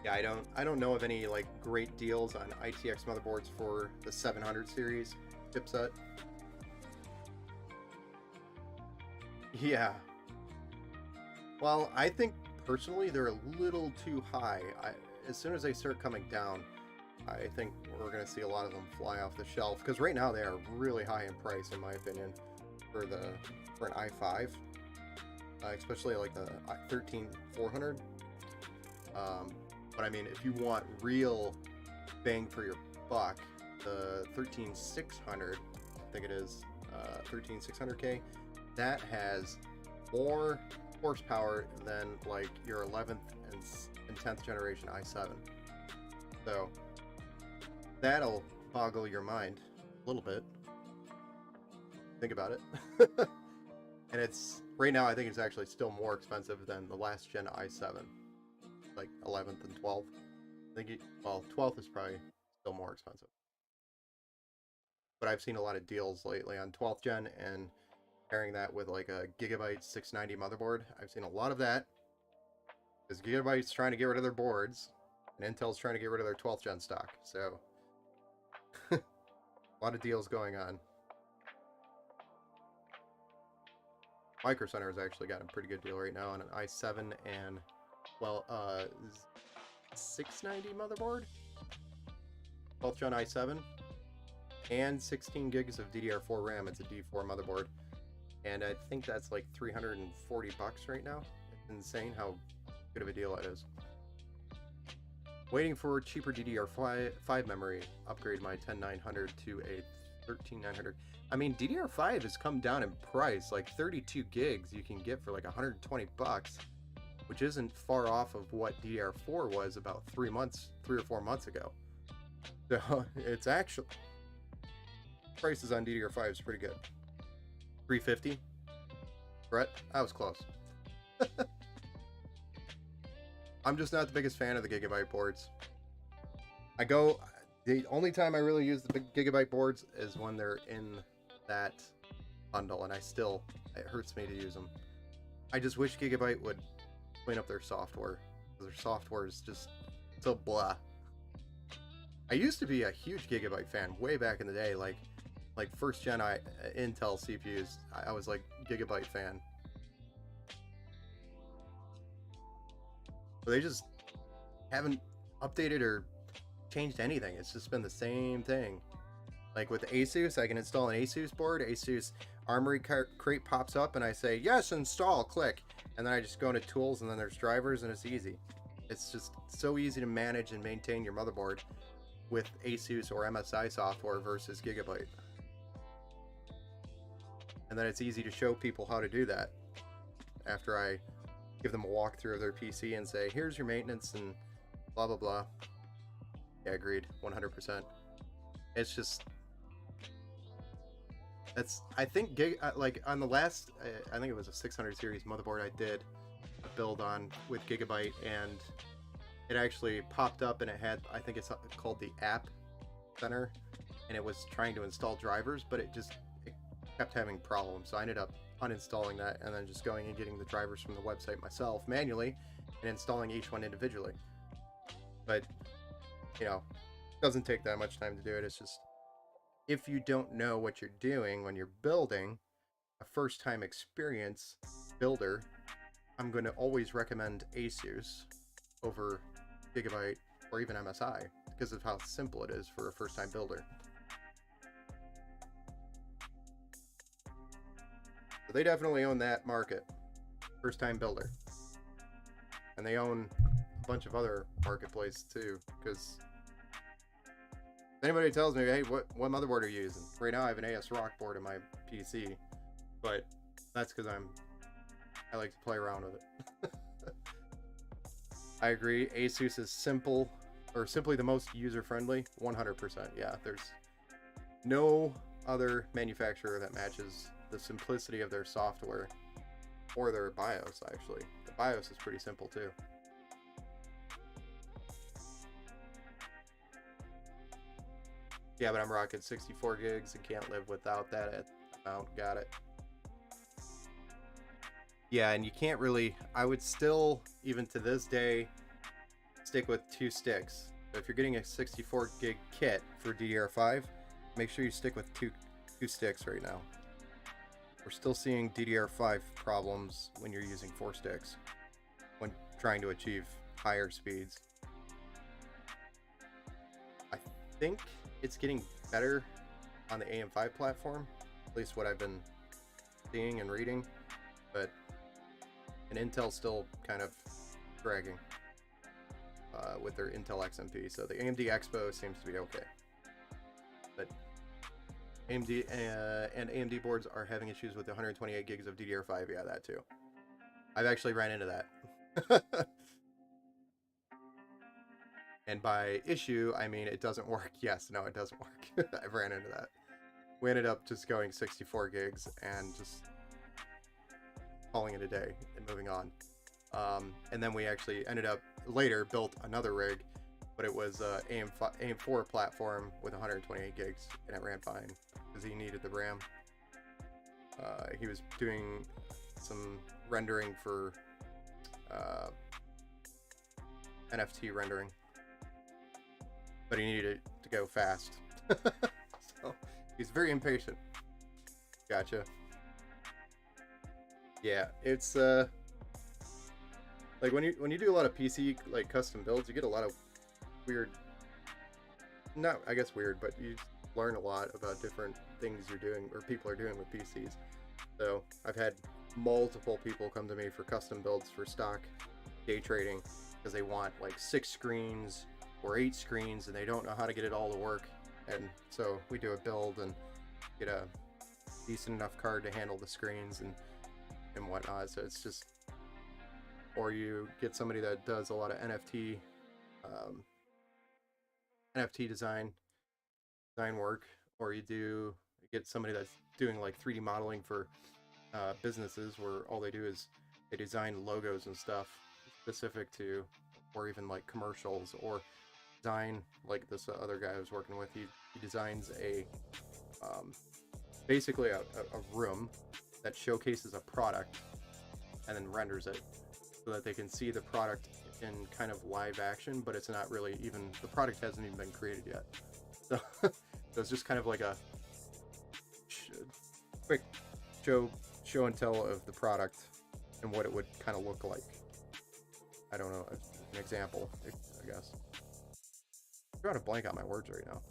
Yeah, I don't know of any like great deals on ITX motherboards for the 700 series chipset. Yeah. Well, I think personally they're a little too high. As soon as they start coming down, I think we're going to see a lot of them fly off the shelf, because right now they are really high in price, in my opinion, for an i5, especially like the 13400. But I mean, if you want real bang for your buck, the 13600, I think it is 13600K, that has more horsepower than like your 11th and 10th generation i7. So that'll boggle your mind a little bit. Think about it. And it's right now, I think it's actually still more expensive than the last gen i7, like 11th and 12th. I think well, 12th is probably still more expensive. but I've seen a lot of deals lately on 12th gen and pairing that with like a Gigabyte 690 motherboard. I've seen a lot of that because Gigabyte's trying to get rid of their boards and Intel's trying to get rid of their 12th gen stock. So a lot of deals going on. Micro Center has actually got a pretty good deal right now on an i7 and, well, 690 motherboard, 12th gen i7, and 16 gigs of DDR4 RAM. It's a D4 motherboard, and I think that's like $340 right now. It's insane how good of a deal that is. Waiting for cheaper DDR5 memory. Upgrade my 10900 to a 13900. I mean, DDR5 has come down in price. Like 32 gigs you can get for like 120 bucks, which isn't far off of what DDR4 was about 3 or 4 months ago. So it's actually, prices on DDR5 is pretty good. 350. Brett, I was close. I'm just not the biggest fan of the Gigabyte boards. The only time I really use the big Gigabyte boards is when they're in that bundle, and it hurts me to use them. I just wish Gigabyte would clean up their software. Their software is just so blah. I used to be a huge Gigabyte fan way back in the day, like first gen Intel CPUs. I was like Gigabyte fan. But they just haven't updated or changed anything. It's just been the same thing. Like with Asus, I can install an Asus board. Asus Armory crate pops up and I say, yes, install, click. And then I just go into tools and then there's drivers and it's easy. It's just so easy to manage and maintain your motherboard with Asus or MSI software versus Gigabyte. And then it's easy to show people how to do that after I give them a walkthrough of their PC and say, here's your maintenance and blah, blah, blah. Yeah, agreed. 100%. It's just, I think, like on the last, I think it was a 600 series motherboard I did a build on with Gigabyte, and it actually popped up and it had, I think it's called the App Center, and it was trying to install drivers, but it kept having problems. So I ended up uninstalling that and then just going and getting the drivers from the website myself manually and installing each one individually. But, you know, it doesn't take that much time to do it. It's just, if you don't know what you're doing when you're building, a first-time experience builder, I'm going to always recommend Asus over Gigabyte or even MSI because of how simple it is for a first-time builder. So they definitely own that market, first-time builder. And they own a bunch of other marketplaces too, because if anybody tells me, hey, what motherboard are you using? Right now I have an AS ROG board in my PC, but that's because I like to play around with it. I agree, Asus is simply the most user-friendly, 100%. Yeah, there's no other manufacturer that matches the simplicity of their software or their BIOS. Actually, the BIOS is pretty simple too. Yeah, but I'm rocking 64 gigs and can't live without that amount. Got it. Yeah, and you can't really, I would still, even to this day, stick with 2 sticks. So if you're getting a 64 gig kit for DDR5, make sure you stick with two sticks right now. We're still seeing DDR5 problems when you're using 4 sticks when trying to achieve higher speeds. I think it's getting better on the AM5 platform, at least what I've been seeing and reading, but Intel's still kind of dragging with their Intel XMP. So the AMD Expo seems to be okay, but AMD and AMD boards are having issues with the 128 gigs of DDR5. Yeah, that too. I've actually ran into that. And by issue, I mean it doesn't work. Yes, no, it doesn't work. I've ran into that. We ended up just going 64 gigs and just calling it a day and moving on. And then we actually ended up later built another rig but it was AM4 platform with 128 gigs, and it ran fine because he needed the RAM. He was doing some rendering for NFT rendering, but he needed it to go fast. So he's very impatient. Gotcha. Yeah, it's like when you do a lot of PC like custom builds, you get a lot of weird, not I guess weird, but you learn a lot about different things you're doing or people are doing with PCs. So I've had multiple people come to me for custom builds for stock day trading because they want like 6 screens or 8 screens and they don't know how to get it all to work. And so we do a build and get a decent enough card to handle the screens and whatnot. So it's just, or you get somebody that does a lot of NFT design work, or you get somebody that's doing like 3D modeling for businesses where all they do is they design logos and stuff specific to, or even like commercials, or design like this other guy I was working with. He designs a basically a room that showcases a product and then renders it so that they can see the product in kind of live action, but it's not really even, the product hasn't even been created yet. So, so it's just kind of like a quick show and tell of the product and what it would kind of look like. I don't know, an example, I guess. I'm drawing a blank on my words right now.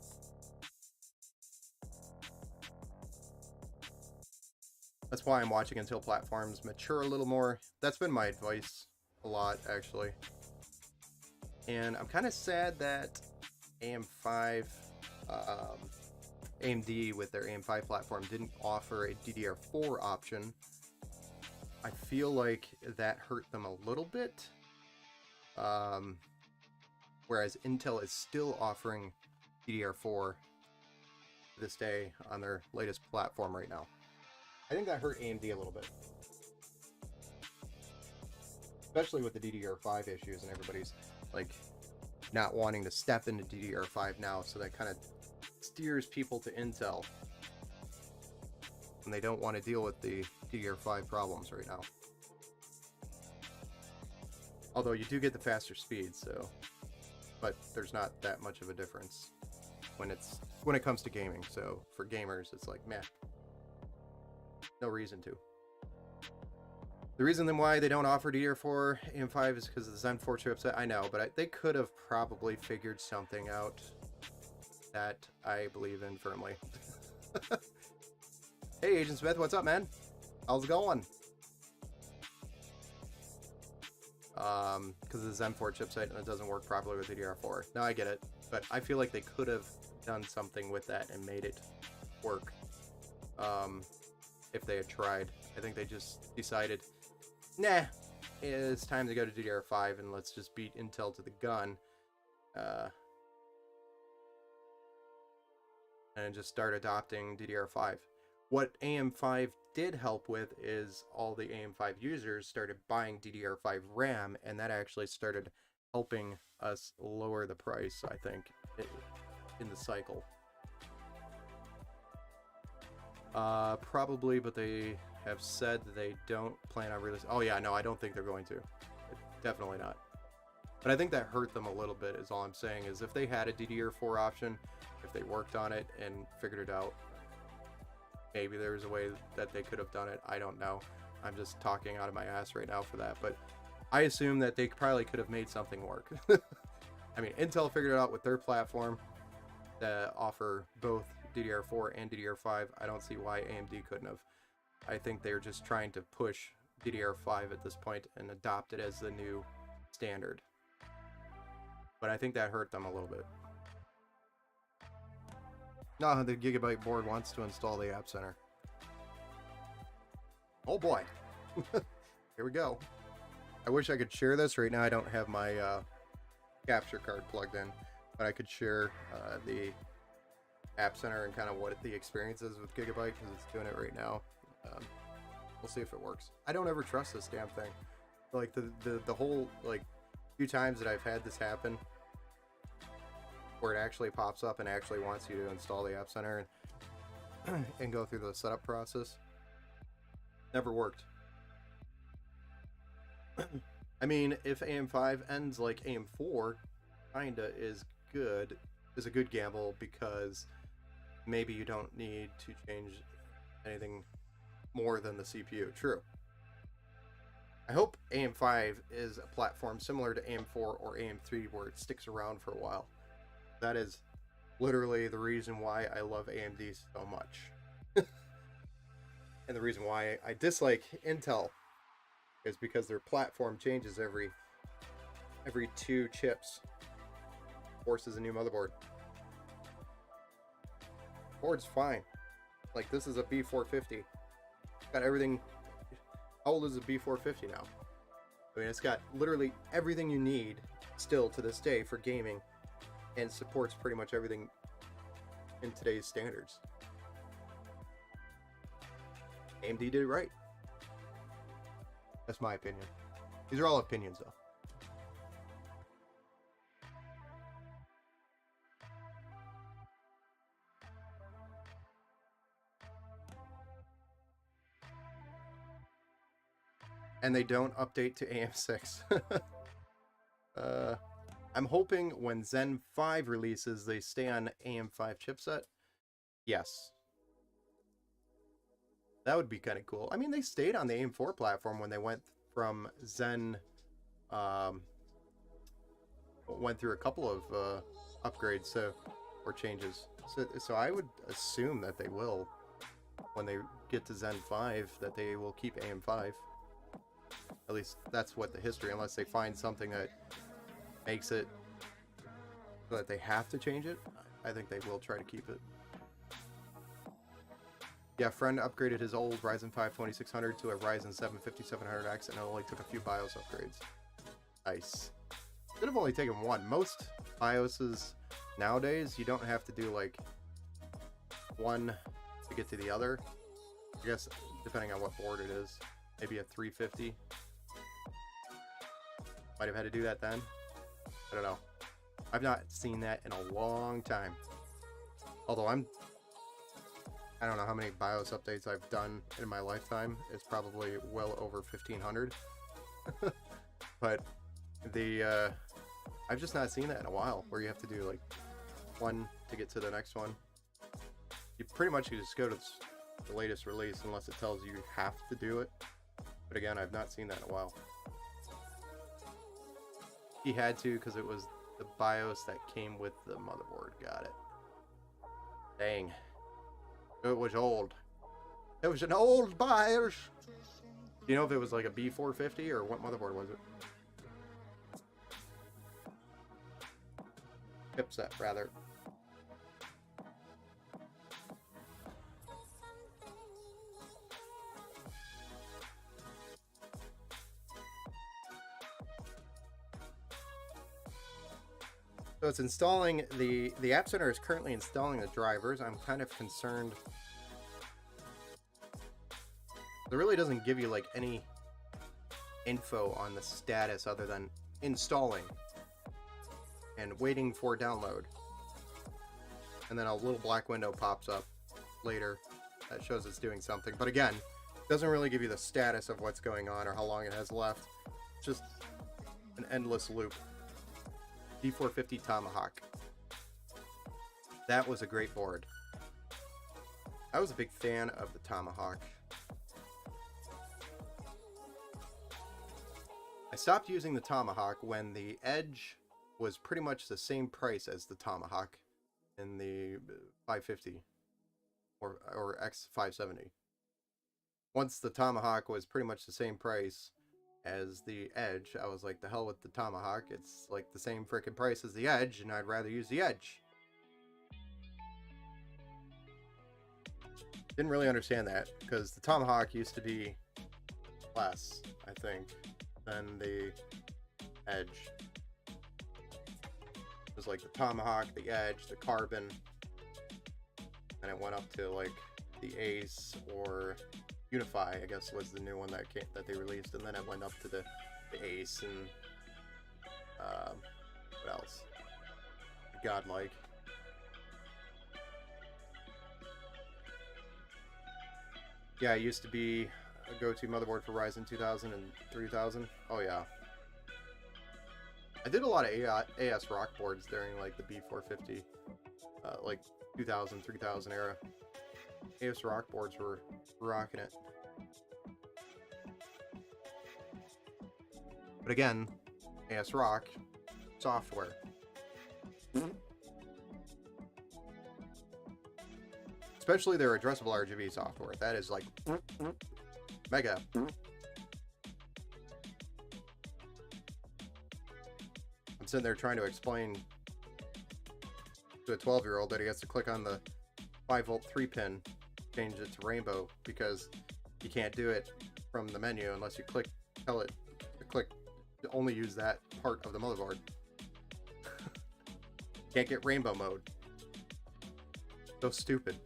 That's why I'm watching until platforms mature a little more. That's been my advice a lot, actually. And I'm kind of sad that AM5, AMD with their AM5 platform didn't offer a DDR4 option. I feel like that hurt them a little bit. Whereas Intel is still offering DDR4 to this day on their latest platform right now. I think that hurt AMD a little bit. Especially with the DDR5 issues and everybody's like not wanting to step into DDR5 now, so that kind of steers people to Intel. And they don't want to deal with the DDR5 problems right now. Although you do get the faster speeds, so, but there's not that much of a difference when it comes to gaming. So for gamers, it's like, meh, no reason to. The reason then why they don't offer DDR4 AM5 is because of the Zen 4 chipset. I know, but they could have probably figured something out that I believe in firmly. Hey, Agent Smith, what's up, man? How's it going? Because of the Zen 4 chipset and it doesn't work properly with DDR4. Now I get it, but I feel like they could have done something with that and made it work. If they had tried. I think they just decided, nah, it's time to go to DDR5 and let's just beat Intel to the gun. And just start adopting DDR5. What AM5 did help with is all the AM5 users started buying DDR5 RAM, and that actually started helping us lower the price, I think, in the cycle. Probably, but they have said they don't plan on releasing. Oh yeah, no, I don't think they're going to. Definitely not. But I think that hurt them a little bit, is all I'm saying, is if they had a DDR4 option, if they worked on it and figured it out, maybe there was a way that they could have done it. I don't know. I'm just talking out of my ass right now for that, but I assume that they probably could have made something work. I mean, Intel figured it out with their platform to offer both DDR4 and DDR5. I don't see why AMD couldn't have. I think they're just trying to push DDR5 at this point and adopt it as the new standard. But I think that hurt them a little bit. No, the Gigabyte board wants to install the App Center. Oh boy. Here we go. I wish I could share this. Right now I don't have my capture card plugged in, but I could share the App Center and kind of what the experience is with Gigabyte, because it's doing it right now. We'll see if it works. I don't ever trust this damn thing. Like the whole like few times that I've had this happen, where it actually pops up and actually wants you to install the App Center and go through the setup process. Never worked. I mean, if AM5 ends like AM4, kinda is a good gamble, because maybe you don't need to change anything more than the CPU. True. I hope AM5 is a platform similar to AM4 or AM3 where it sticks around for a while. That is literally the reason why I love AMD so much. And the reason why I dislike Intel is because their platform changes every 2 chips. Forces a new motherboard. Board's fine. Like, this is a B450. Got everything. How old is a B450 now? I mean, it's got literally everything you need still to this day for gaming, and supports pretty much everything in today's standards. AMD did it right. That's my opinion. These are all opinions, though. And they don't update to AM6. I'm hoping when Zen 5 releases, they stay on AM5 chipset. Yes. That would be kind of cool. I mean, they stayed on the AM4 platform when they went from Zen, went through a couple of upgrades, or changes. So I would assume that they will, when they get to Zen 5, that they will keep AM5. At least that's what the history, unless they find something that makes it so that they have to change it. I think they will try to keep it. Yeah, friend upgraded his old Ryzen 5 2600 to a Ryzen 7 5700X, and it only took a few BIOS upgrades. Nice. Could have only taken one. Most BIOSes nowadays, you don't have to do like one to get to the other. I guess depending on what board it is. Maybe a 350. Might have had to do that then. I don't know. I've not seen that in a long time. Although I don't know how many BIOS updates I've done in my lifetime. It's probably well over 1,500. But I've just not seen that in a while, where you have to do like one to get to the next one. You pretty much just go to the latest release unless it tells you have to do it. But again, I've not seen that in a while. He had to, because it was the BIOS that came with the motherboard. Got it. Dang. It was old. It was an old BIOS. Do you know if it was like a B450 or what motherboard was it? Chipset, rather. So it's installing the App Center is currently installing the drivers. I'm kind of concerned. It really doesn't give you like any info on the status other than installing and waiting for download. And then a little black window pops up later that shows it's doing something. But again, it doesn't really give you the status of what's going on or how long it has left. It's just an endless loop. D450 Tomahawk. That was a great board. I was a big fan of the Tomahawk. I stopped using the Tomahawk when the Edge was pretty much the same price as the Tomahawk in the 550 or X570. Once the Tomahawk was pretty much the same price as the Edge, I was like, the hell with the Tomahawk. It's like the same freaking price as the Edge, and I'd rather use the Edge. Didn't really understand that, because the Tomahawk used to be less, I think, than the Edge. It was like the Tomahawk, the Edge, the Carbon, and it went up to like the Ace or Unify, I guess, was the new one that they released, and then it went up to the Ace and what else? godlike. Yeah, it used to be a go-to motherboard for Ryzen 2000 and 3000. Oh yeah. I did a lot of AS rock boards during like the B450, like 2000, 3000 era. AS rock boards were rocking it. But again, AS rock software. Especially their addressable RGB software. That is like mega. I'm sitting there trying to explain to a 12-year-old that he has to click on the 5-volt 3-pin, change it to rainbow, because you can't do it from the menu unless you tell it to click to only use that part of the motherboard. Can't get rainbow mode. So stupid.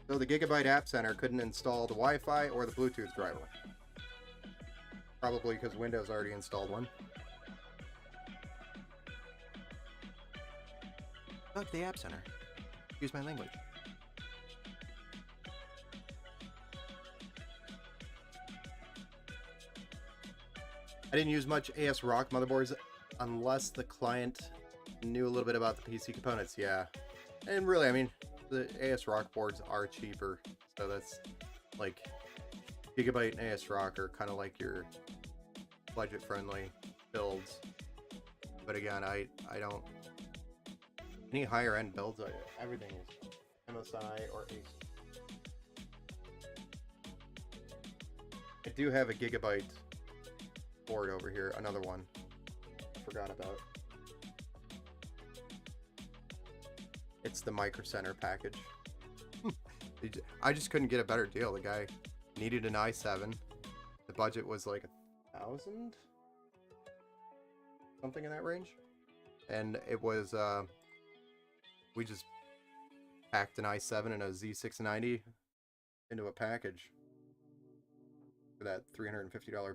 So the Gigabyte App Center couldn't install the Wi-Fi or the Bluetooth driver. Probably because Windows already installed one. Fuck the App Center. Excuse my language. I didn't use much AS Rock motherboards unless the client knew a little bit about the PC components, yeah. And really, I mean, the AS Rock boards are cheaper, so that's like Gigabyte and AS Rock are kind of like your budget-friendly builds. But again, I don't any higher-end builds. Everything is MSI or Ace. I do have a Gigabyte board over here, another one I forgot about. It's the Micro Center package. I just couldn't get a better deal. The guy needed an i7. The budget was like 1,000, something in that range, and it was we just packed an i7 and a Z690 into a package for that $350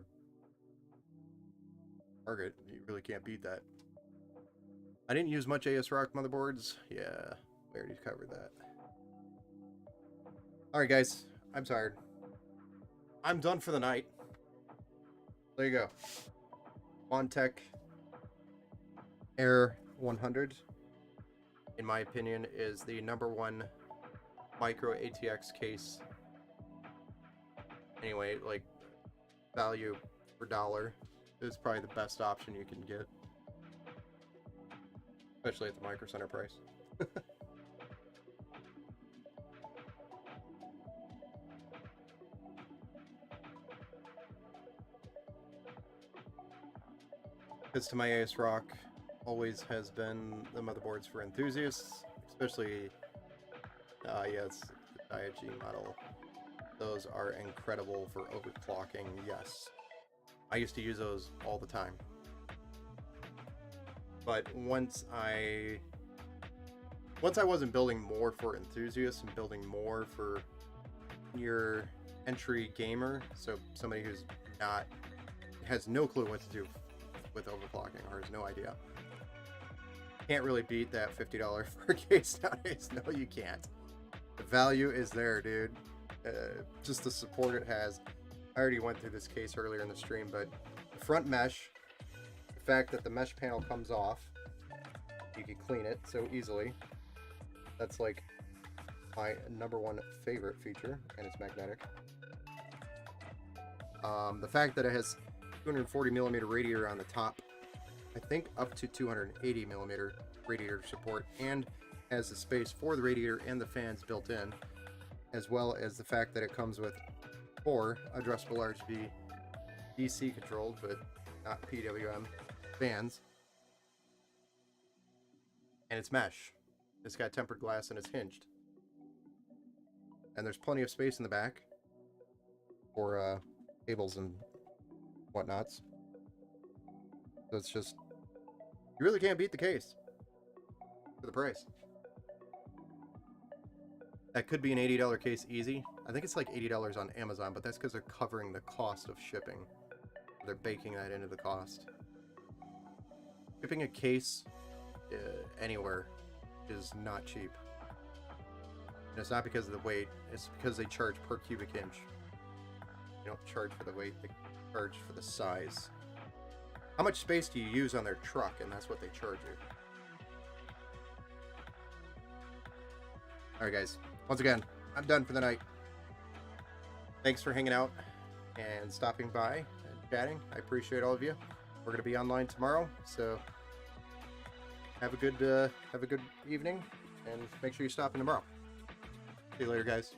target. You really can't beat that. I didn't use much AS Rock motherboards. Yeah, we already covered that. Alright guys, I'm tired. I'm done for the night. There you go. Montech Air 100, in my opinion, is the #1 micro ATX case. Anyway, like, value per dollar is probably the best option you can get. Especially at the Micro Center price. Because to my AS Rock always has been the motherboards for enthusiasts, especially, yes, the Diag model. Those are incredible for overclocking, yes. I used to use those all the time. But once I wasn't building more for enthusiasts and building more for your entry gamer, so somebody who's has no clue what to do with overclocking or has no idea. Can't really beat that $50 for a case nowadays. No, you can't. The value is there, dude. Just the support it has. I already went through this case earlier in the stream, but the front mesh, the fact that the mesh panel comes off, you can clean it so easily. That's like my #1 favorite feature, and it's magnetic. The fact that it has 240mm radiator on the top, I think up to 280mm radiator support, and has the space for the radiator and the fans built in, as well as the fact that it comes with 4 addressable RGB DC controlled, but not PWM fans. And it's mesh. It's got tempered glass and it's hinged. And there's plenty of space in the back for cables and whatnots. So it's just, you really can't beat the case for the price. That could be an $80 case easy. I think it's like $80 on Amazon, but that's because they're covering the cost of shipping. They're baking that into the cost. Shipping a case anywhere is not cheap. And it's not because of the weight, it's because they charge per cubic inch. They don't charge for the weight, they charge for the size. How much space do you use on their truck? And that's what they charge you. Alright guys, once again, I'm done for the night. Thanks for hanging out and stopping by and chatting. I appreciate all of you. We're going to be online tomorrow, so have a good evening, and make sure you stop in tomorrow. See you later, guys.